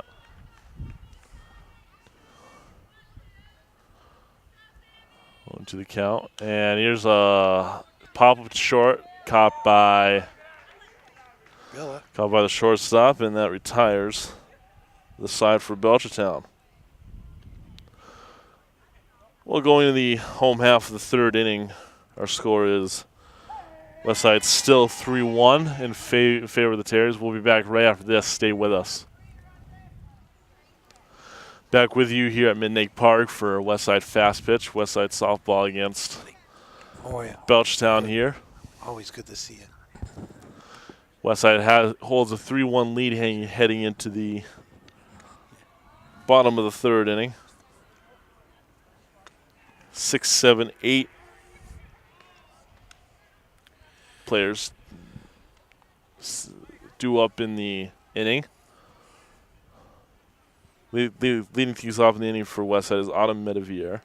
Going to the count. And here's a pop-up to short, caught by the shortstop, and that retires the side for Belchertown. Well, going to the home half of the third inning, our score is Westside still 3-1 in favor of the Terriers. We'll be back right after this. Stay with us. Back with you here at Midnight Park for Westside Fast Pitch, Westside Softball against Belchertown here. Always good to see you. Westside holds a 3-1 lead heading into the bottom of the third inning. 6, 7, 8 players due up in the inning. Leading things off in the inning for Westside is Autumn Medevere,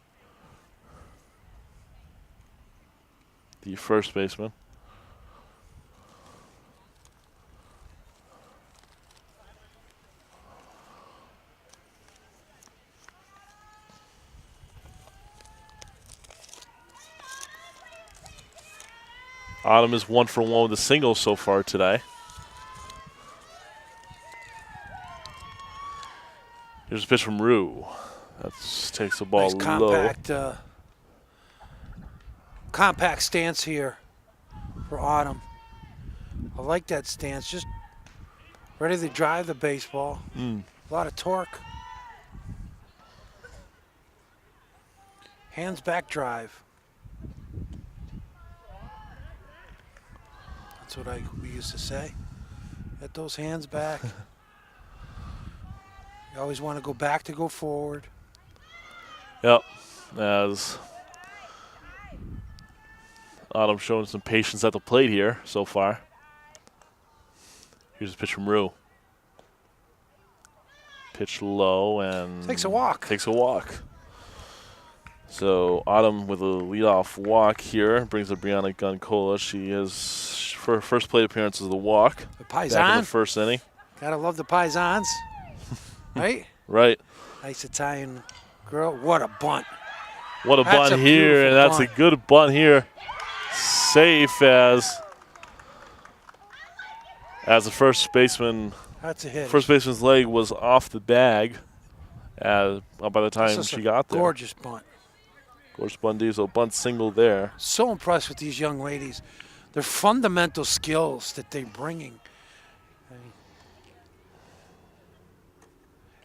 the first baseman. Autumn is 1 for 1 with a single so far today. Here's a pitch from Rue. That takes the ball low. Compact stance here for Autumn. I like that stance. Just ready to drive the baseball. A lot of torque. Hands back drive. That's what we used to say. Get those hands back. You always want to go back to go forward. Yep. As Autumn showing some patience at the plate here so far. Here's a pitch from Rue. Pitch low and takes a walk. So Autumn with a leadoff walk here brings up Brianna Guncola. She has her first plate appearance is the walk. The Paisan. Back in the first inning. Gotta love the Paisans, right? Right. Nice Italian girl. What a bunt. What a bunt here, and that's a good bunt here. Safe as the first baseman. That's a hit. First baseman's leg was off the bag by the time she got there. Gorgeous bunt. Gorgeous bunt, so bunt single there. So impressed with these young ladies. Their fundamental skills that they're bringing.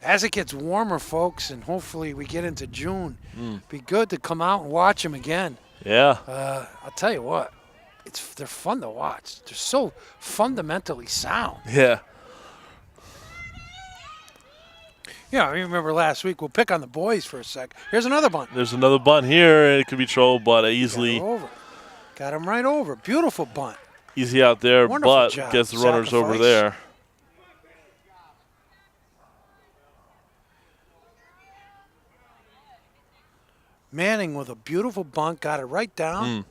As it gets warmer, folks, and hopefully we get into June, be good to come out and watch them again. Yeah. I'll tell you what, they're fun to watch. They're so fundamentally sound. Yeah. Yeah, I remember last week. We'll pick on the boys for a sec. Here's another bunt. There's another bunt here. It could be trouble, but easily. Got him right over. Beautiful bunt. Easy out there, Wonderful but job. gets the runners over there. Manning with a beautiful bunt. Got it right down.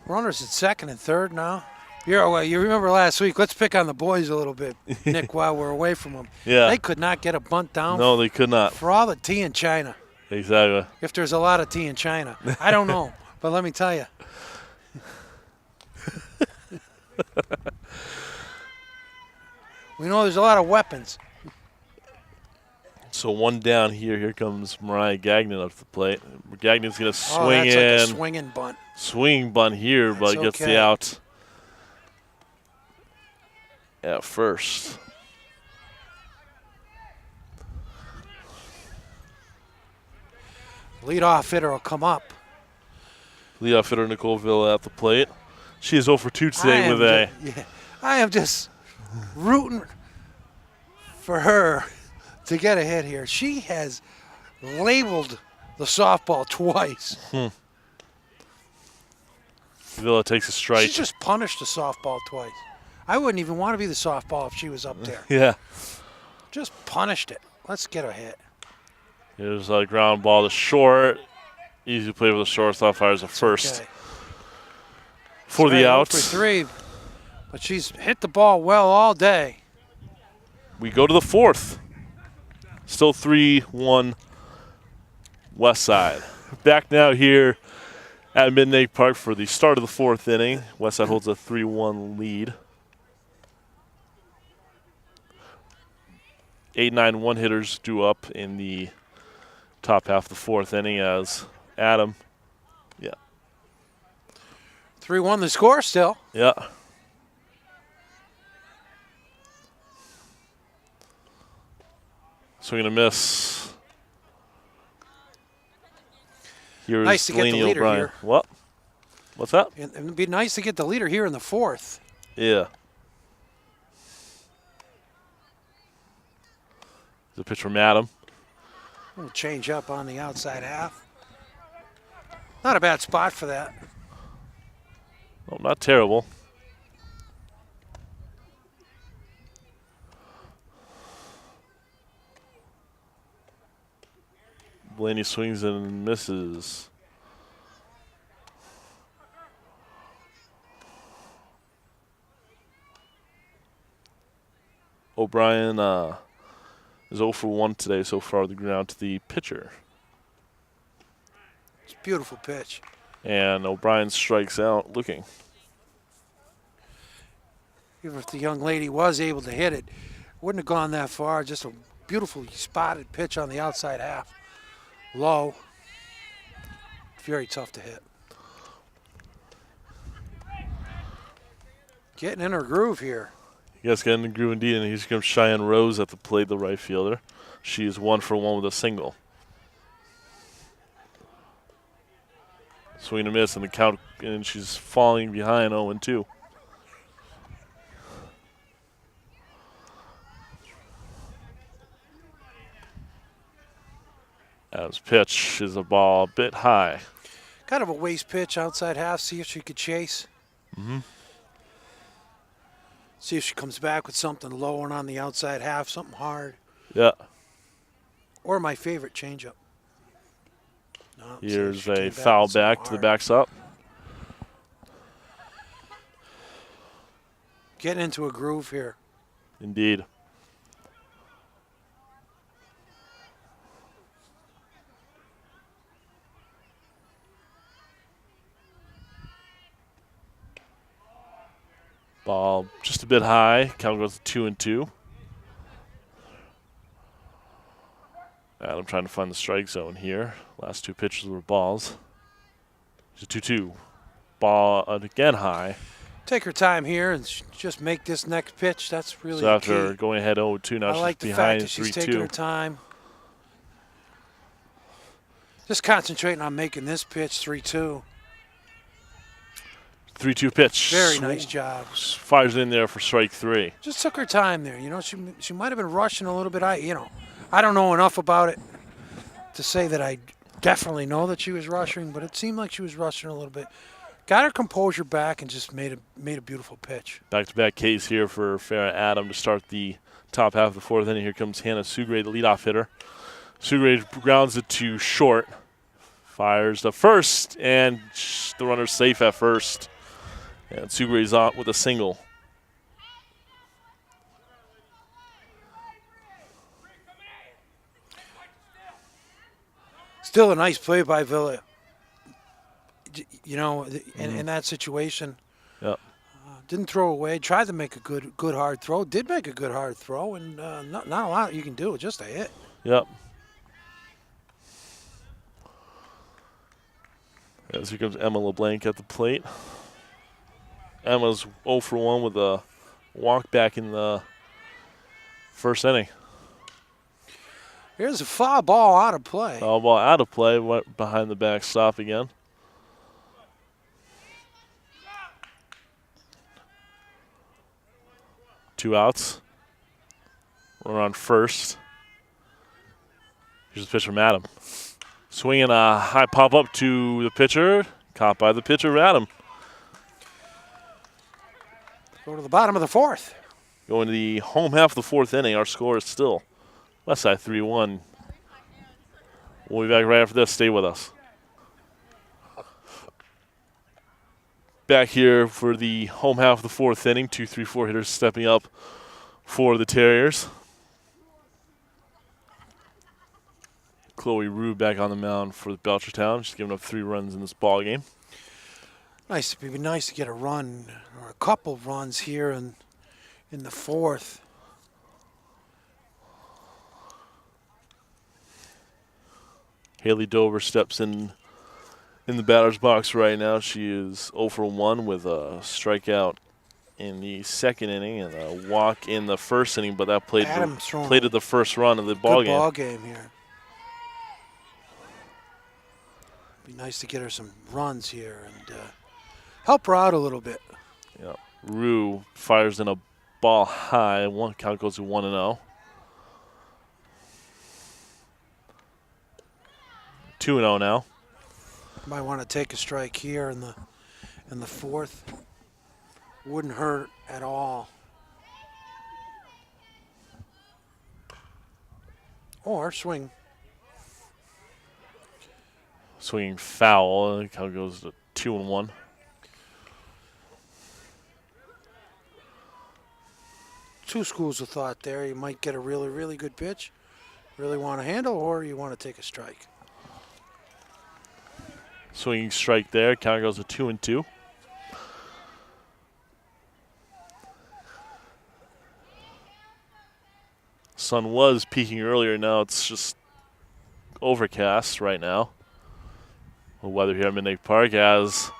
Runners at second and third now. You remember last week. Let's pick on the boys a little bit, Nick, while we're away from them. Yeah. They could not get a bunt down. No, they could not. For all the tea in China. Exactly. If there's a lot of tea in China. I don't know, but let me tell you. We know there's a lot of weapons. So one down here. Here comes Mariah Gagnon up to the plate. Gagnon's going to swing that's in. Like a swinging bunt. Swinging bunt here, but gets the out at first. Leadoff hitter will come up. Leadoff hitter Nicole Villa at the plate. She is 0 for 2 today with a. I am just rooting for her to get a hit here. She has labeled the softball twice. Villa takes a strike. She just punished the softball twice. I wouldn't even want to be the softball if she was up there. Yeah. Just punished it. Let's get a hit. Here's a ground ball to short. Easy play with the shortstop. Fires a first for the out. 0 for 3, but she's hit the ball well all day. We go to the fourth. Still 3-1 West Side. Back now here at Midnight Park for the start of the fourth inning. West Side holds a 3-1 lead. 8-9 one-hitters due up in the top half of the fourth inning as Adam. 3-1 the score still. Yeah. Swing and a miss. Here's nice to get the leader O'Brien. here. What? What's that? It would be nice to get the leader here in the fourth. Yeah. The pitch from Adam. A little change up on the outside half. Not a bad spot for that. Oh, not terrible. Blaney swings and misses. O'Brien is 0 for 1 today so far. The ground to the pitcher. It's a beautiful pitch. And O'Brien strikes out looking. Even if the young lady was able to hit it, wouldn't have gone that far. Just a beautifully spotted pitch on the outside half. Low. Very tough to hit. Getting in her groove here. You guys get in the groove indeed, and here comes Cheyenne Rose at the plate, the right fielder. She is 1 for 1 with a single. Swing and a miss, and the count, and she's falling behind 0-2. Adams' pitch is a ball a bit high. Kind of a waste pitch outside half. See if she could chase. See if she comes back with something low and on the outside half, something hard. Yeah. Or my favorite, changeup. No, Here's a foul back to the backstop. Getting into a groove here. Indeed. Ball just a bit high. Count goes to 2-2. Adam trying to find the strike zone here. Last two pitches were balls. It's a 2-2. Ball again high. Take her time here and just make this next pitch. That's really so after key. Going ahead 0-2, now I she's like the behind fact that she's 3-2. taking her time. Just concentrating on making this pitch 3-2. 3-2 pitch. Very nice job. Fires in there for strike 3. Just took her time there. You know, she might have been rushing a little bit. I don't know enough about it to say that I definitely know that she was rushing, but it seemed like she was rushing a little bit. Got her composure back and just made a beautiful pitch. Back-to-back Ks here for Farrah Adam to start the top half of the fourth inning. Here comes Hannah Sugray, the leadoff hitter. Sugray grounds it to short. Fires to first, and the runner's safe at first. And Sugray's on with a single. Still a nice play by Villa. You know, in that situation. Yep. Didn't throw away. Tried to make a good hard throw. Did make a good hard throw, and not a lot you can do. Just a hit. Yep. As here comes Emma LeBlanc at the plate. Emma's 0 for 1 with a walk back in the first inning. Here's a foul ball out of play. Foul ball out of play, went behind the backstop again. Two outs. We're on first. Here's the pitch from Adam. Swinging a high pop up to the pitcher. Caught by the pitcher, Adam. Go to the bottom of the fourth. Going to the home half of the fourth inning. Our score is still Westside 3-1. We'll be back right after this. Stay with us. Back here for the home half of the fourth inning. 2-3-4 hitters stepping up for the Terriers. Chloe Rue back on the mound for the Belchertown. She's given up 3 runs in this ball game. It'd be nice to get a run or a couple runs here in the fourth. Haley Dover steps in the batter's box right now. She is 0 for 1 with a strikeout in the second inning and a walk in the first inning, but that plated the first run of the ball game. Good ball game here. Be nice to get her some runs here and help her out a little bit. Yeah. Rue fires in a ball high. One count goes to 1-0. 2-0 now. Might want to take a strike here in the fourth. Wouldn't hurt at all. Or swing. Swinging foul. Count goes to 2-1. Two schools of thought there. You might get a really, really good pitch, really want to handle, or you want to take a strike. Swinging strike there. Count goes to 2-2. Sun was peaking earlier. Now it's just overcast right now. The weather here at Midnight Park as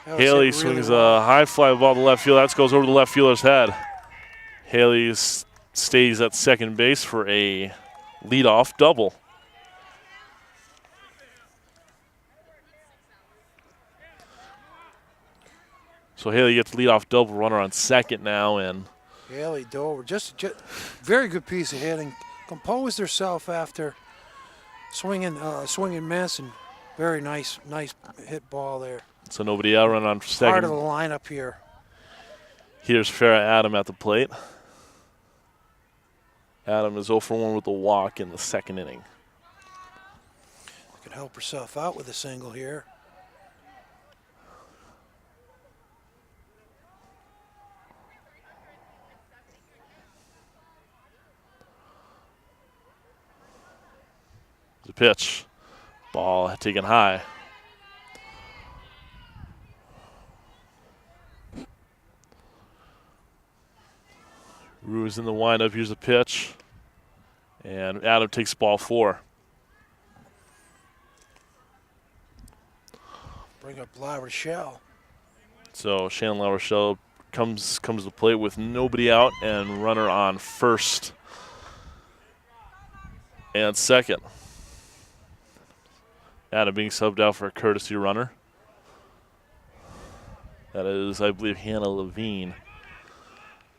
Haley swings a high fly ball to left field. That goes over the left fielder's head. Haley stays at second base for a leadoff double. So Haley gets leadoff double runner on second now, and Haley Dover, just very good piece of hitting. Composed herself after swinging miss, and very nice hit ball there. So nobody out, run on second. Part of the lineup here. Here's Farrah Adam at the plate. Adam is 0 for 1 with a walk in the second inning. Could help herself out with a single here. The pitch. Ball taken high. Rue's in the windup. Here's the pitch. And Adam takes ball 4. Bring up La Rochelle. So Shannon La Rochelle comes to the plate with nobody out and runner on first and second. Adam being subbed out for a courtesy runner. That is, I believe, Hannah Levine,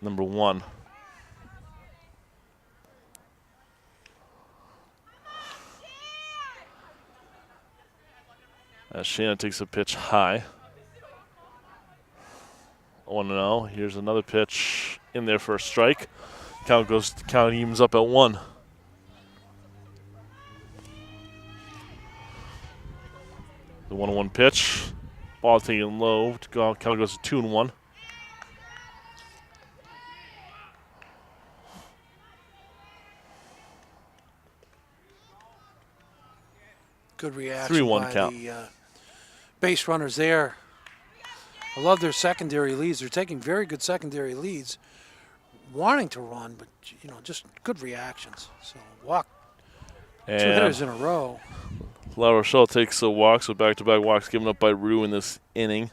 number 1. As Shannon takes a pitch high. 1-0. Here's another pitch in there for a strike. Count evens up at 1. The 1-1 pitch. Ball taken low. Count goes to 2-1. Good reaction 3-1 by count. the base runners there. I love their secondary leads. They're taking very good secondary leads, wanting to run, but just good reactions. So walk 2 hitters in a row. La Rochelle takes a walk, so back-to-back walks given up by Rue in this inning.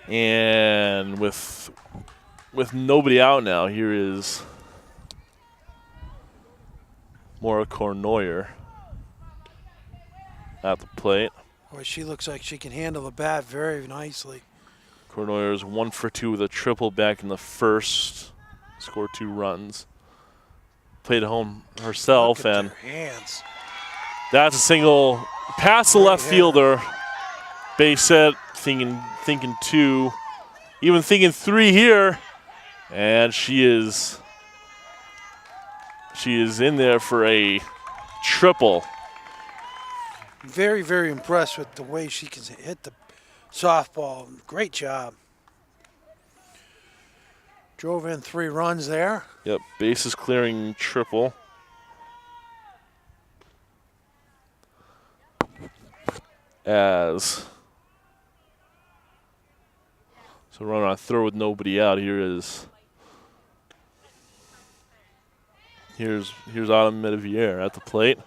And with nobody out now, here is Maura Cornoyer at the plate. Boy, she looks like she can handle the bat very nicely. Cornoyer is 1 for 2 with a triple back in the first. Scored 2 runs. Played home herself, and hands. That's a single past the left fielder. Base hit, thinking 2, even thinking 3 here, and she is in there for a triple. Very, very impressed with the way she can hit the softball. Great job. Drove in 3 runs there. Yep, bases clearing triple. So runner on third with nobody out. Here's Autumn Medivier at the plate.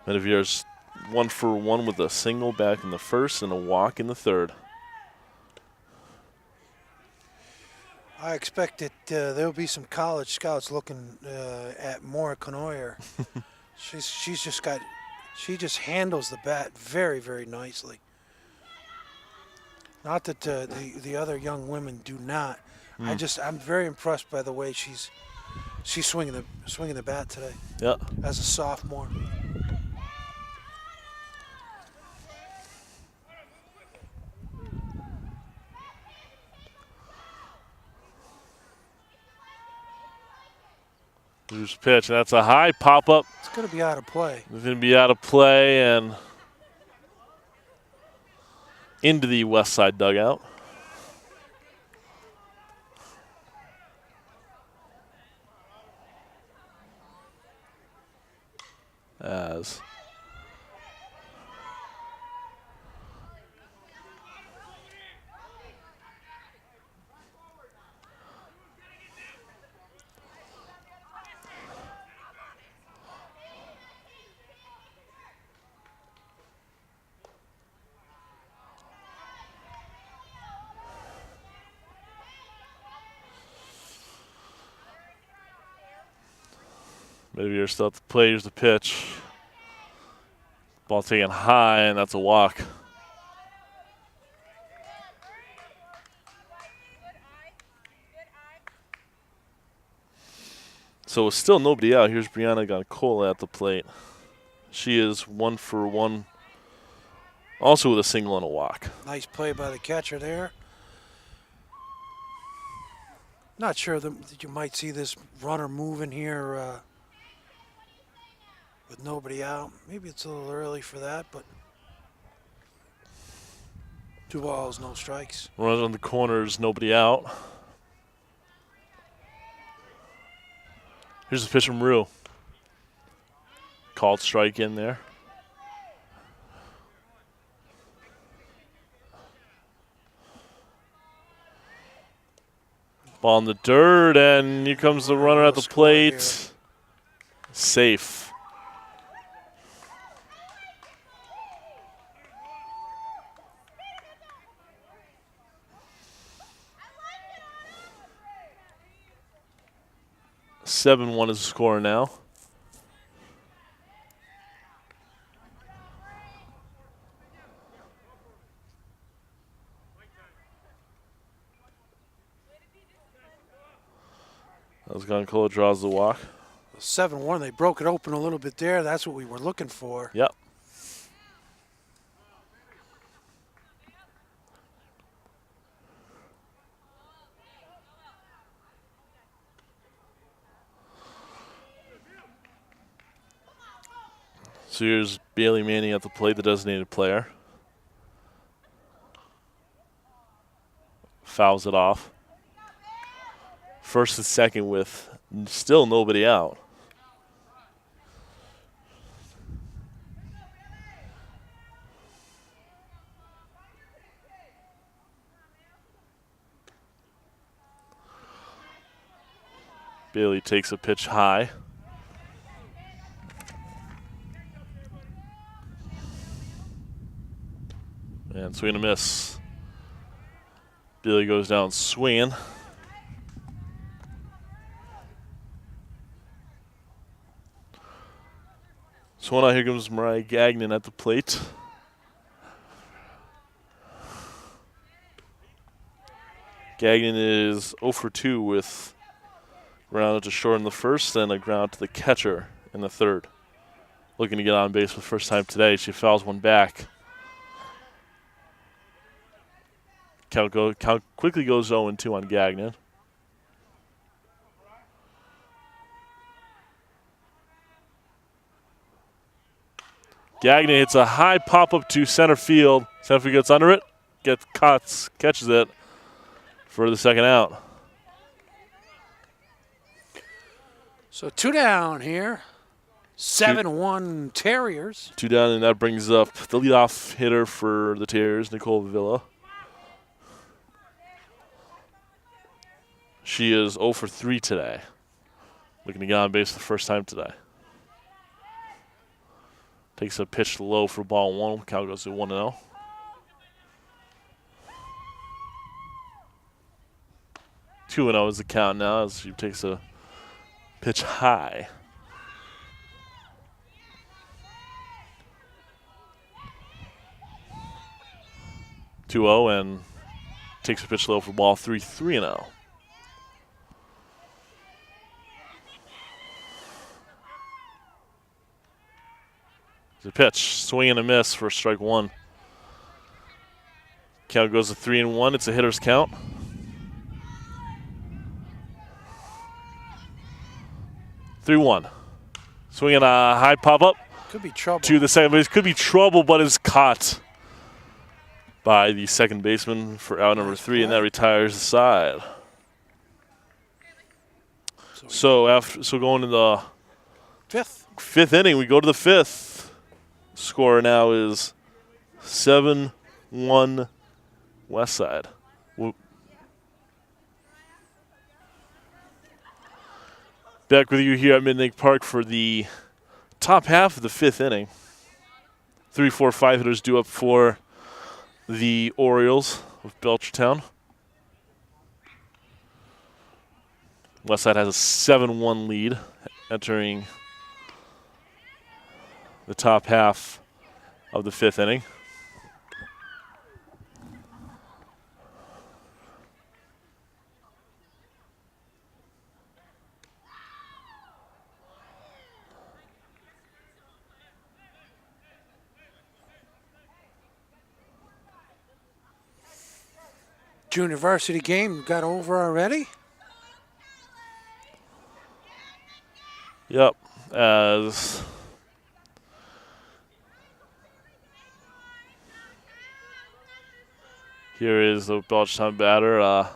Medivier's 1 for 1 with a single back in the first and a walk in the third. I expect that there'll be some college scouts looking at Maura Conoyer. she just handles the bat very, very nicely. Not that the other young women do not. I'm very impressed by the way she's swinging the bat today. Yeah. As a sophomore. Here's pitch. That's a high pop up. It's going to be out of play. It's going to be out of play and into the west side dugout. As maybe you're still at the play. Here's the pitch. Ball taken high, and that's a walk. So it's still nobody out. Here's Brianna Goncola at the plate. She is 1 for 1, also with a single and a walk. Nice play by the catcher there. Not sure that you might see this runner moving here with nobody out. Maybe it's a little early for that, but 2 balls, no strikes. Runners on the corners, nobody out. Here's the pitch from Rue. Called strike in there. Ball in the dirt, and here comes the runner at the plate. Safe. (7-1) is the score now. As Goncola draws the walk. 7-1, they broke it open a little bit there. That's what we were looking for. Yep. So here's Bailey Manning at the plate, the designated player. Fouls it off. First and second with still nobody out. Bailey takes a pitch high. And swing and a miss. Bailey goes down swinging. So now here comes Mariah Gagnon at the plate. Gagnon is 0 for 2 with ground to short in the first and a ground to the catcher in the third. Looking to get on base for the first time today. She fouls one back. Count quickly goes 0-2 on Gagnon. Gagnon hits a high pop-up to center field. Center field gets under it, catches it for the second out. So 2 down here. 7-1 Terriers. 2 down, and that brings up the leadoff hitter for the Terriers, Nicole Villa. She is 0 for 3 today. Looking to get on base the first time today. Takes a pitch low for ball 1. Count goes to 1-0. Two 2-0 is the count now as she takes a pitch high. (2-0) and takes a pitch low for ball 3, 3-0. The pitch, swing and a miss for strike 1. Count goes to 3-1. It's a hitter's count. Three 1. Swinging a high pop up. Could be trouble. To the second base. Could be trouble, but is caught by the second baseman for out number 3, and that retires the side. So going to the fifth inning, we go to the 5th. Score now is 7-1 West Side. Back with you here at Midnight Park for the top half of the 5th inning. 3, 4, 5 hitters due up for the Orioles of Belchertown. Westside has a 7-1 lead entering the top half of the 5th inning. Junior varsity game got over already? Yep. As here is the Belchertown batter. I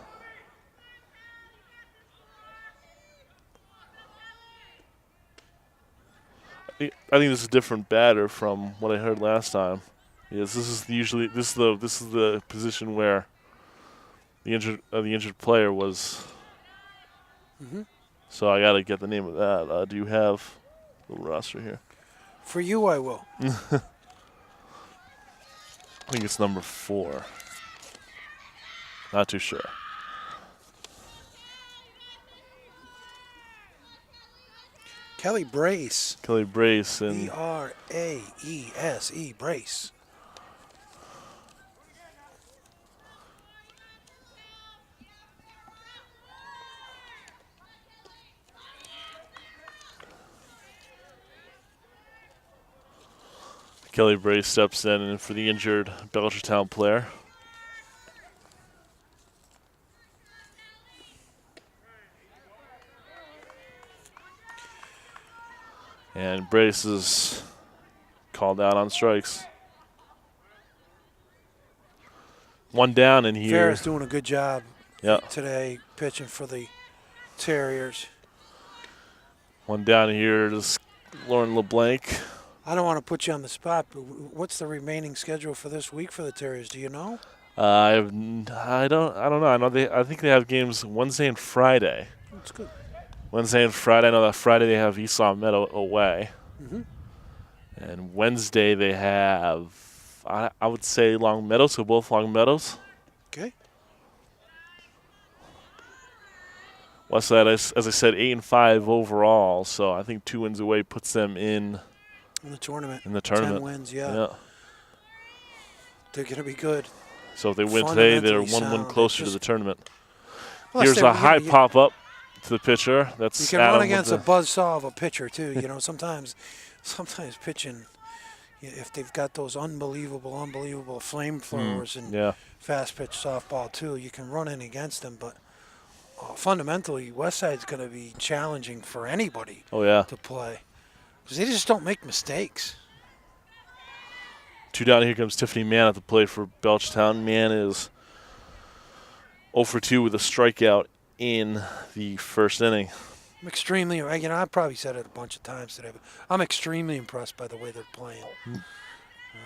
think this is a different batter from what I heard last time. Yes, this is the position where the injured player was. Mm-hmm. So I got to get the name of that. Do you have the roster here? For you, I will. I think it's number 4. Not too sure. Kelly Brace. Kelly Brace and B-R-A-E-S-E, Brace. Kelly Brace steps in for the injured Belchertown player. And Brace is called out on strikes. 1 down in here. Farrah's doing a good job Yep. today pitching for the Terriers. 1 down here is Lauren LeBlanc. I don't want to put you on the spot, but what's the remaining schedule for this week for the Terriers? Do you know? I don't know. I think they have games Wednesday and Friday. That's good. Wednesday and Friday. I know that Friday they have East Long Meadow away. Mm-hmm. And Wednesday they have, I would say, Long Meadow, so both Long Meadows. Okay. Westside, as I said, 8-5 overall, so I think 2 wins away puts them in the tournament. 10 wins, yeah. They're going to be good. So if they win today, they're 1 win closer to the tournament. Here's a high pop-up to the pitcher. That's you can Adam run against a buzzsaw of a pitcher, too. You know, sometimes pitching, if they've got those unbelievable flamethrowers and fast-pitch softball, too, you can run in against them. But fundamentally, Westside's going to be challenging for anybody to play. Because they just don't make mistakes. 2 down. Here comes Tiffany Mann at the plate for Belchertown. Mann is 0 for 2 with a strikeout in the first inning. I'm extremely, I've probably said it a bunch of times today, but I'm extremely impressed by the way they're playing.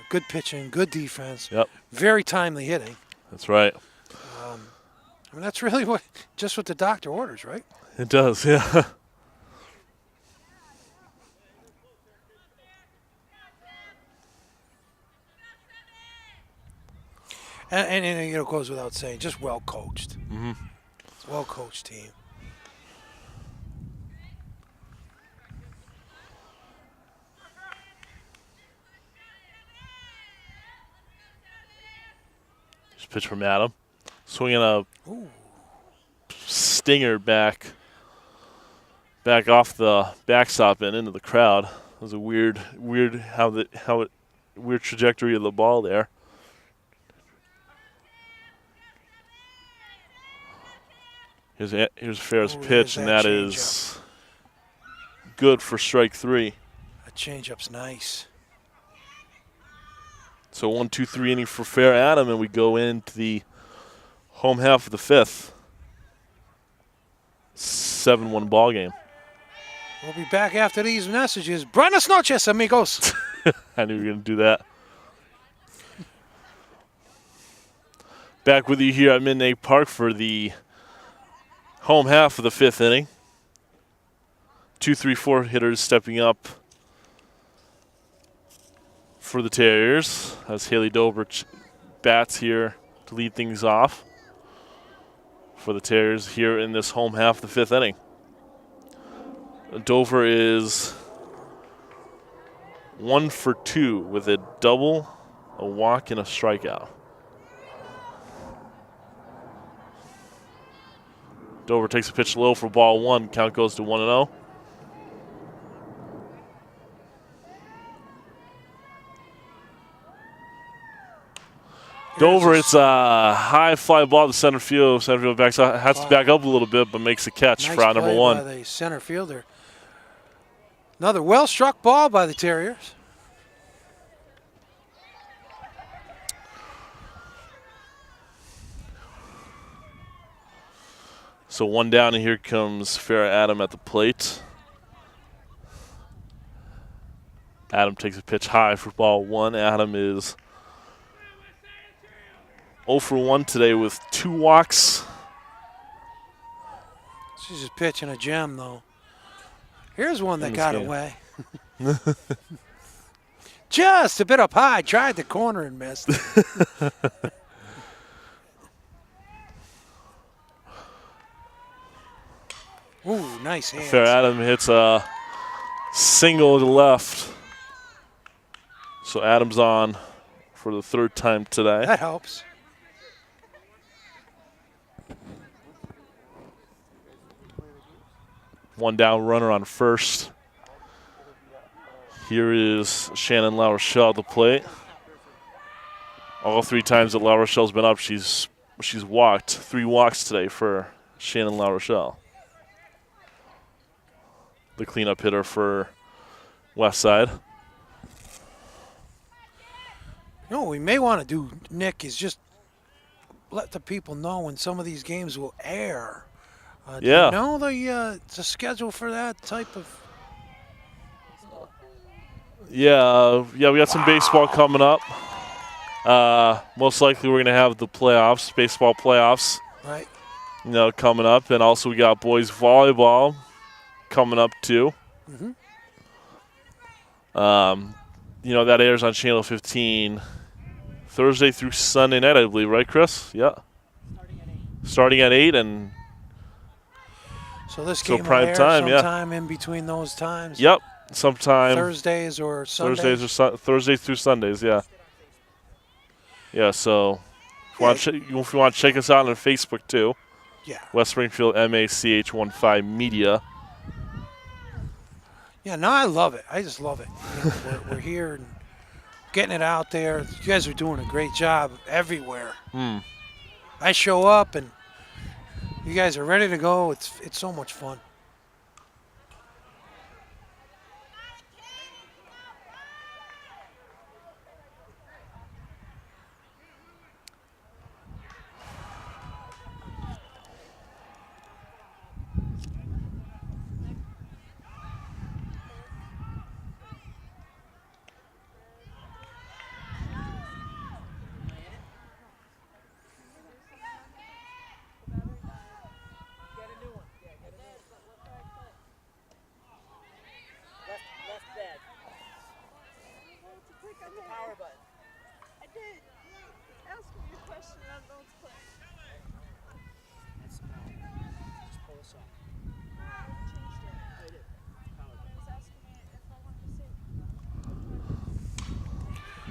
Good pitching, good defense, very timely hitting. That's right. That's really what the doctor orders, right? It does, yeah. And it goes without saying, just well coached. Mm-hmm. It's a well coached team. Just pitch from Adam. Swinging a stinger back off the backstop and into the crowd. It was a weird trajectory of the ball there. Here's Farrah's pitch, and that is good for strike 3. That changeup's nice. So 1-2-3 inning for Farrah Adam, and we go into the home half of the 5th. 7-1 ball game. We'll be back after these messages. Buenas noches, amigos. I knew you were going to do that. Back with you here at Midnight Park for the home half of the 5th inning. 2, 3, 4 hitters stepping up for the Terriers as Haley Dover bats here to lead things off for the Terriers here in this home half of the 5th inning. Dover is 1 for 2 with a double, a walk, and a strikeout. Dover takes a pitch low for ball 1. Count goes to 1-0. Dover, it's a high fly ball to center field. Center field backs up, has to back up a little bit, but makes a catch for out number 1. By the center fielder. Another well-struck ball by the Terriers. So 1 down, and here comes Farrah Adam at the plate. Adam takes a pitch high for ball 1. Adam is 0 for 1 today with 2 walks. She's just pitching a gem, though. Here's one that got away. Just a bit up high. Tried the corner and missed. Ooh, nice hands. Farrah Adam hits a single to left. So Adam's on for the 3rd time today. That helps. One down, runner on first. Here is Shannon LaRochelle at the plate. All 3 times that LaRochelle's been up, she's walked. 3 walks today for Shannon LaRochelle. The cleanup hitter for Westside. You know what we may want to do, Nick, is just let the people know when some of these games will air. Do you know the schedule for that type of? Yeah, we got some baseball coming up. Most likely we're going to have the playoffs, baseball playoffs. Right. Coming up, and also we got boys volleyball coming up too. Mm-hmm. That airs on Channel 15 Thursday through Sunday night, I believe, right, Chris? Yeah. Starting at 8 and. So this game prime will air time, sometime in between those times? Yep, sometime. Thursdays or Sundays? Thursdays through Sundays, yeah. Yeah, so if you want to check us out on Facebook too. Yeah. West Springfield MACH15 Media. Yeah, no, I love it. I just love it. We're here and getting it out there. You guys are doing a great job everywhere. I show up and you guys are ready to go. It's so much fun.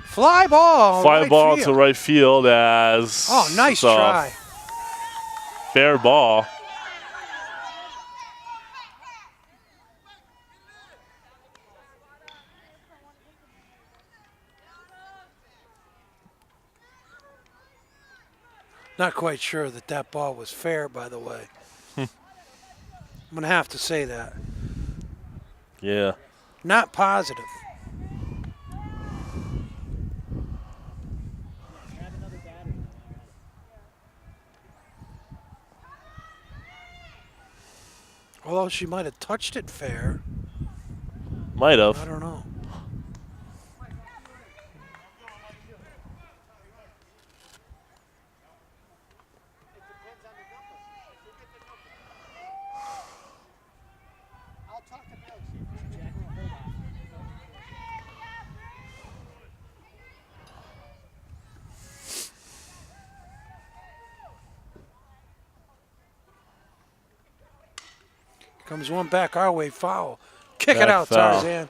Fly ball. Fly ball to right field as. Oh, nice try. Fair ball. Not quite sure that ball was fair, by the way. I'm going to have to say that. Yeah. Not positive. Although she might have touched it fair. Might have. I don't know. Comes one back our way, foul. Kick it out, foul. Tarzan.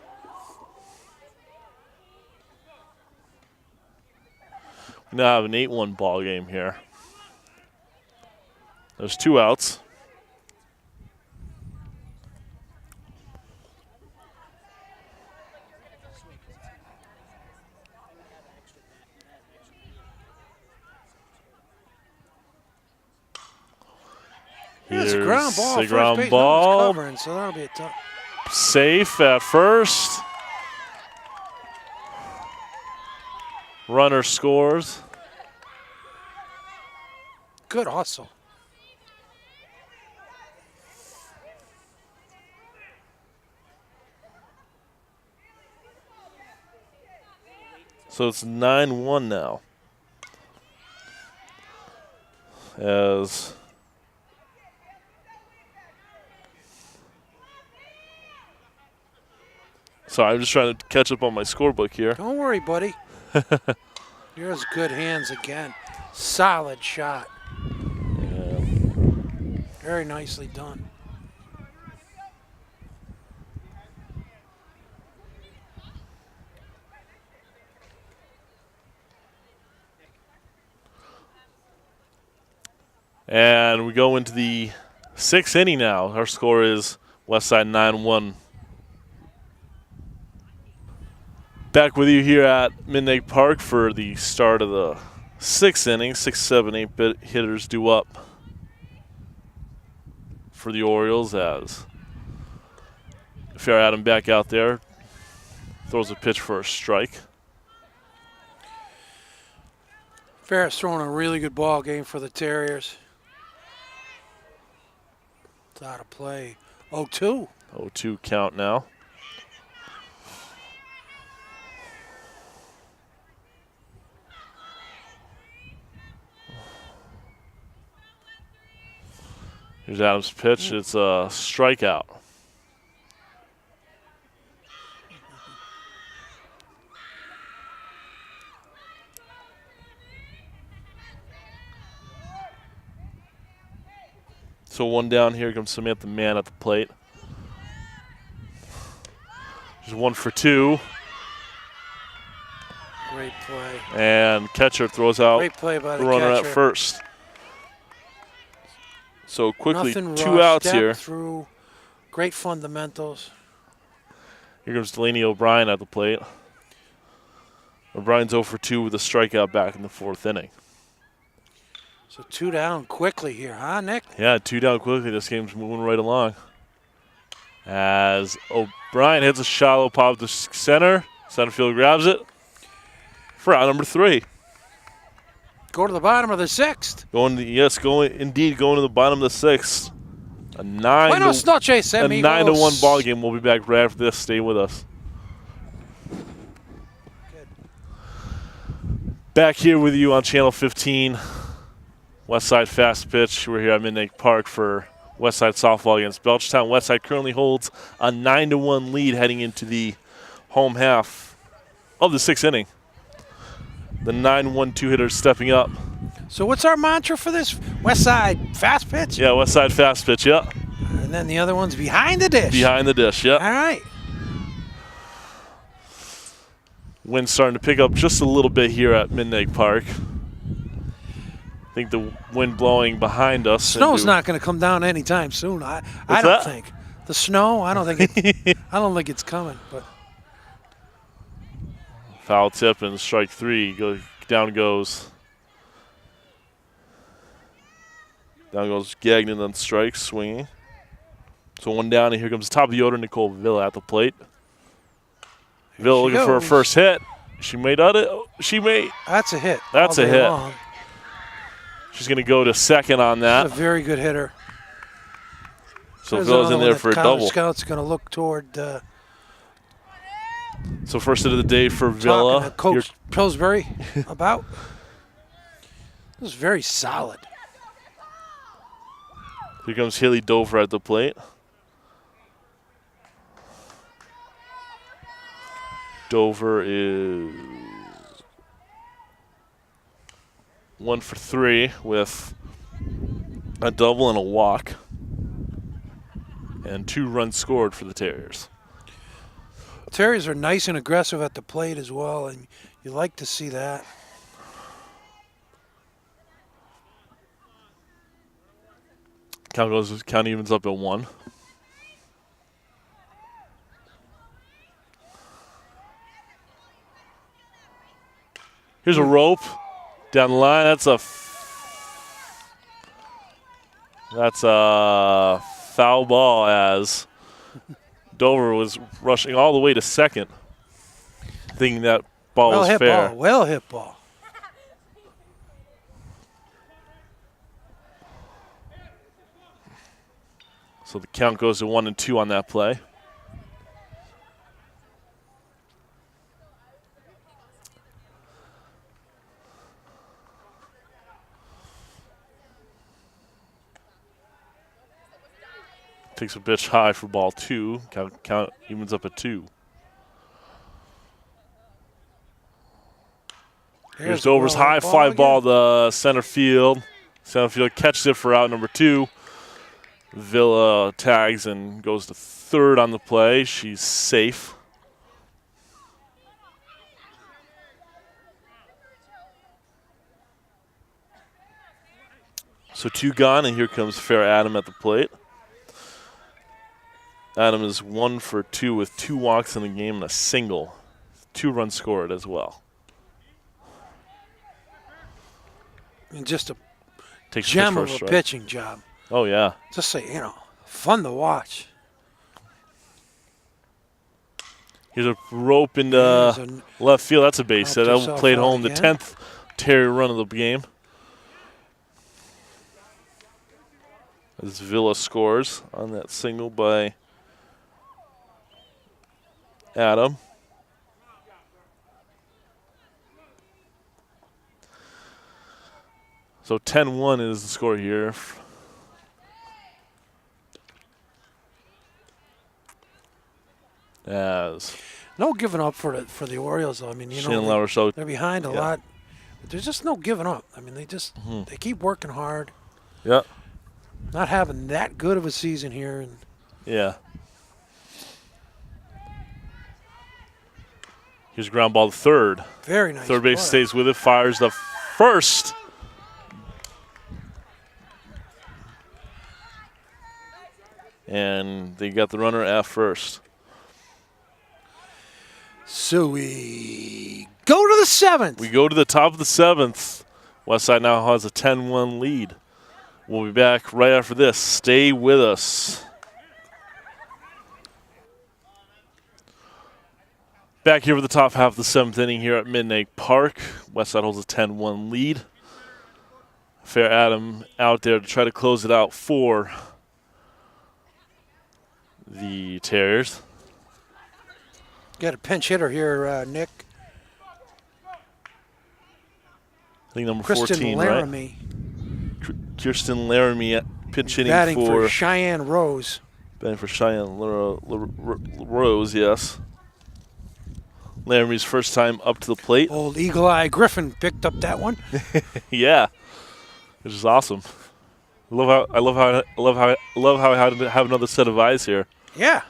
Now have an 8-1 ball game here. There's 2 outs. It's a ground ball. The ground ball. Covering, so that'll be a tough. Safe at first. Runner scores. Good hustle. So it's 9-1 now. As sorry, I'm just trying to catch up on my scorebook here. Don't worry, buddy. Here's good hands again. Solid shot. Yeah. Very nicely done. And we go into the 6th inning now. Our score is Westside 9-1. Back with you here at Midnight Park for the start of the 6th inning. 6, 7, 8 hitters due up for the Orioles as Fair Adam back out there. Throws a pitch for a strike. Fair's throwing a really good ball game for the Terriers. It's out of play. 0-2. 0-2 count now. Here's Adams' pitch. It's a strikeout. So 1 down. Here comes Samantha Mann at the plate. There's 1 for 2. Great play. And catcher throws out Great play by the the runner catcher. at first. So quickly, Nothing 2 rushed. outs Step here. through. Great fundamentals. Here comes Delaney O'Brien at the plate. O'Brien's 0 for 2 with a strikeout back in the 4th inning. So 2 down quickly here, huh, Nick? Yeah, 2 down quickly. This game's moving right along. As O'Brien hits a shallow pop to center. Center field grabs it for out number 3. Go to the bottom of the 6th. Going to the bottom of the 6th. A 9 Buenos noches, a amigos. 9-1 ball game. We'll be back right after this. Stay with us. Good. Back here with you on Channel 15. Westside Fast Pitch. We're here at Midnight Park for Westside softball against Belchertown. Westside currently holds a 9-1 lead heading into the home half of the 6th inning. The 9-1 2-hitter stepping up. So what's our mantra for this? Westside fast pitch? Yeah, Westside Fast Pitch, yeah. And then the other one's behind the dish. Behind the dish, yeah. All right. Wind's starting to pick up just a little bit here at Midnight Park. I think the wind blowing behind us. Snow's not going to come down anytime soon. I don't that? think. The snow, I don't think it's coming. But foul tip and strike 3. Down goes Gagnon on strikes, swinging. So 1 down, and here comes the top of the order, Nicole Villa at the plate. Villa looking for her first hit. She may not. She may. That's a hit. That's all a day hit. long. She's going to go to second on that. That's a very good hitter. So There's Villa's in another there one for a that College double. Scout's going to look toward. So first hit of the day for Villa. Talking to Coach Pillsbury about. This is very solid. Here comes Haley Dover at the plate. Dover is 1 for 3 with a double and a walk. And 2 runs scored for the Terriers. Terriers are nice and aggressive at the plate as well, and you like to see that. Count evens up at 1. Here's a rope down the line. That's a foul ball as Dover was rushing all the way to second, thinking that ball was fair. Well hit ball. So the count goes to 1 and 2 on that play. Takes a pitch high for ball 2. Count evens up at 2. Here's Dover's high fly ball to center field. Center field catches it for out number 2. Villa tags and goes to third on the play. She's safe. So 2 gone, and here comes Fair Adam at the plate. Adam is 1 for 2 with 2 walks in the game and a single. 2 runs scored as well. And just a gem of a pitching job. Oh, yeah. Just say, fun to watch. Here's a rope into left field. That's a base hit. That played home the 10th Terry run of the game. As Villa scores on that single by Adam. So 10-1 is the score here. As no giving up for the Orioles, though. I mean, they're behind a lot. But there's just no giving up. I mean, they keep working hard. Yeah. Not having that good of a season here. And yeah. Here's a ground ball to third. Very nice. Third base stays with it, fires the first. And they got the runner at first. So we go to the 7th. We go to the top of the 7th. Westside now has a 10-1 lead. We'll be back right after this. Stay with us. Back here with the top half of the 7th inning here at Midnight Park. Westside holds a 10-1 lead. Fair Adam out there to try to close it out for the Terriers. Got a pinch hitter here, Nick. I think number Kristen 14, Laramie. Right? Kirsten Laramie pinch hitting batting for Cheyenne Rose. Batting for Cheyenne Rose, yes. Laramie's first time up to the plate. Old Eagle Eye Griffin picked up that one. Yeah, which is awesome. I love how I had to have another set of eyes here. Yeah.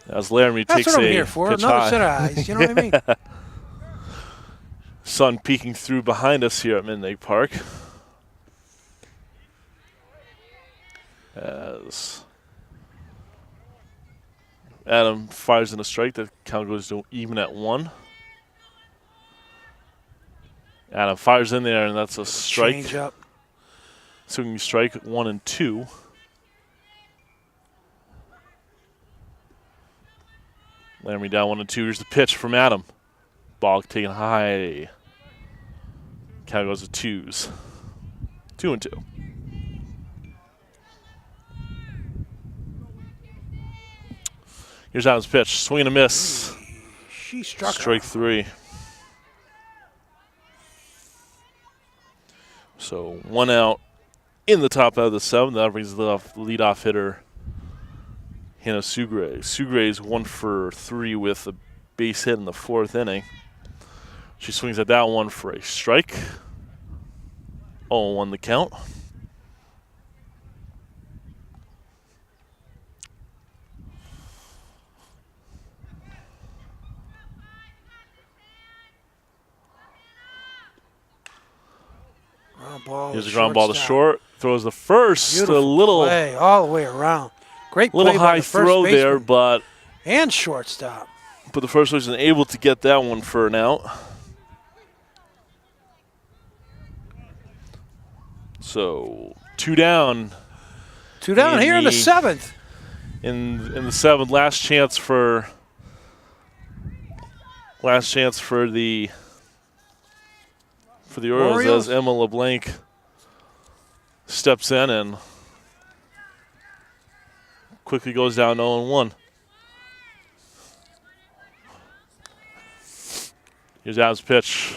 As Laramie That's takes what I'm here for. pitch Another high. set of eyes. You know what I mean? Sun peeking through behind us here at Midnight Park. As Adam fires in a strike, the count goes to even at 1. Adam fires in there, and that's a strike. Change up. Swinging strike 1 and 2. Laramie down 1 and 2. Here's the pitch from Adam. Ball taken high. Count goes to 2s. 2 and 2. Here's Adam's pitch. Swing and a miss. She struck Strike her. 3. So 1 out in the top out of the 7th. That brings the leadoff hitter, Hannah Sugray. Sugray is 1 for 3 with a base hit in the 4th inning. She swings at that one for a strike. 0-1 the count. Ball Here's a ground ball to short. throws the first. Beautiful a little play all the way around. Great play little by high the first throw there, baseman but and shortstop. the first baseman able to get that one for an out. So 2 down. 2 down here in the 7th. In the 7th, last chance for the Orioles as Emma LeBlanc steps in and quickly goes down 0-1. Here's Adams' pitch.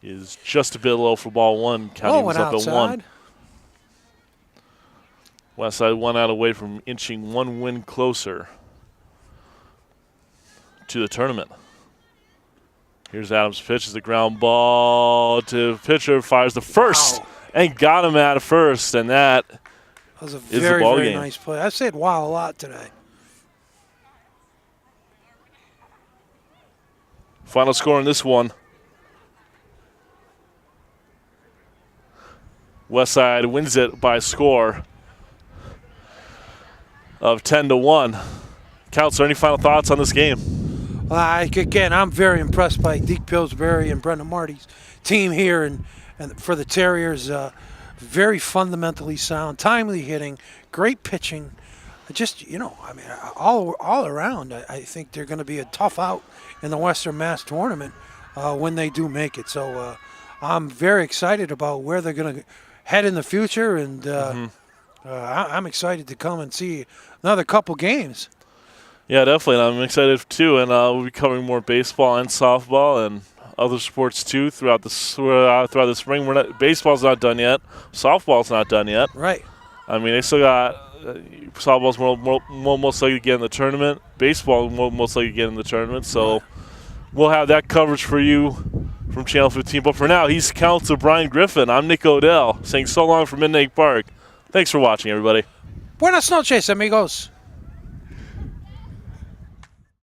Is just a bit low for ball 1. Counting this up outside. At 1. Westside 1 out away from inching 1 win closer to the tournament. Here's Adams' pitch. Is the ground ball to pitcher. Fires the first and got him at first, and that was a is the ball game. Nice play. I said wow a lot today. Final score in this one. Westside wins it by a score of 10-1. Counselor, any final thoughts on this game? Again, I'm very impressed by Deke Pillsbury and Brendan Marty's team here, and for the Terriers, very fundamentally sound, timely hitting, great pitching. Just, all around, I think they're going to be a tough out in the Western Mass tournament when they do make it. So I'm very excited about where they're going to head in the future, and I'm excited to come and see another couple games. Yeah, definitely. And I'm excited too. And we'll be covering more baseball and softball and other sports too throughout the spring. Baseball's not done yet. Softball's not done yet. Right. I mean, they still got softball's most likely to get in the tournament. Baseball will most likely get in the tournament. So we'll have that coverage for you from Channel 15. But for now, he's Counselor Brian Griffin. I'm Nick Odell saying so long from Midnight Park. Thanks for watching, everybody. Buenas noches, amigos.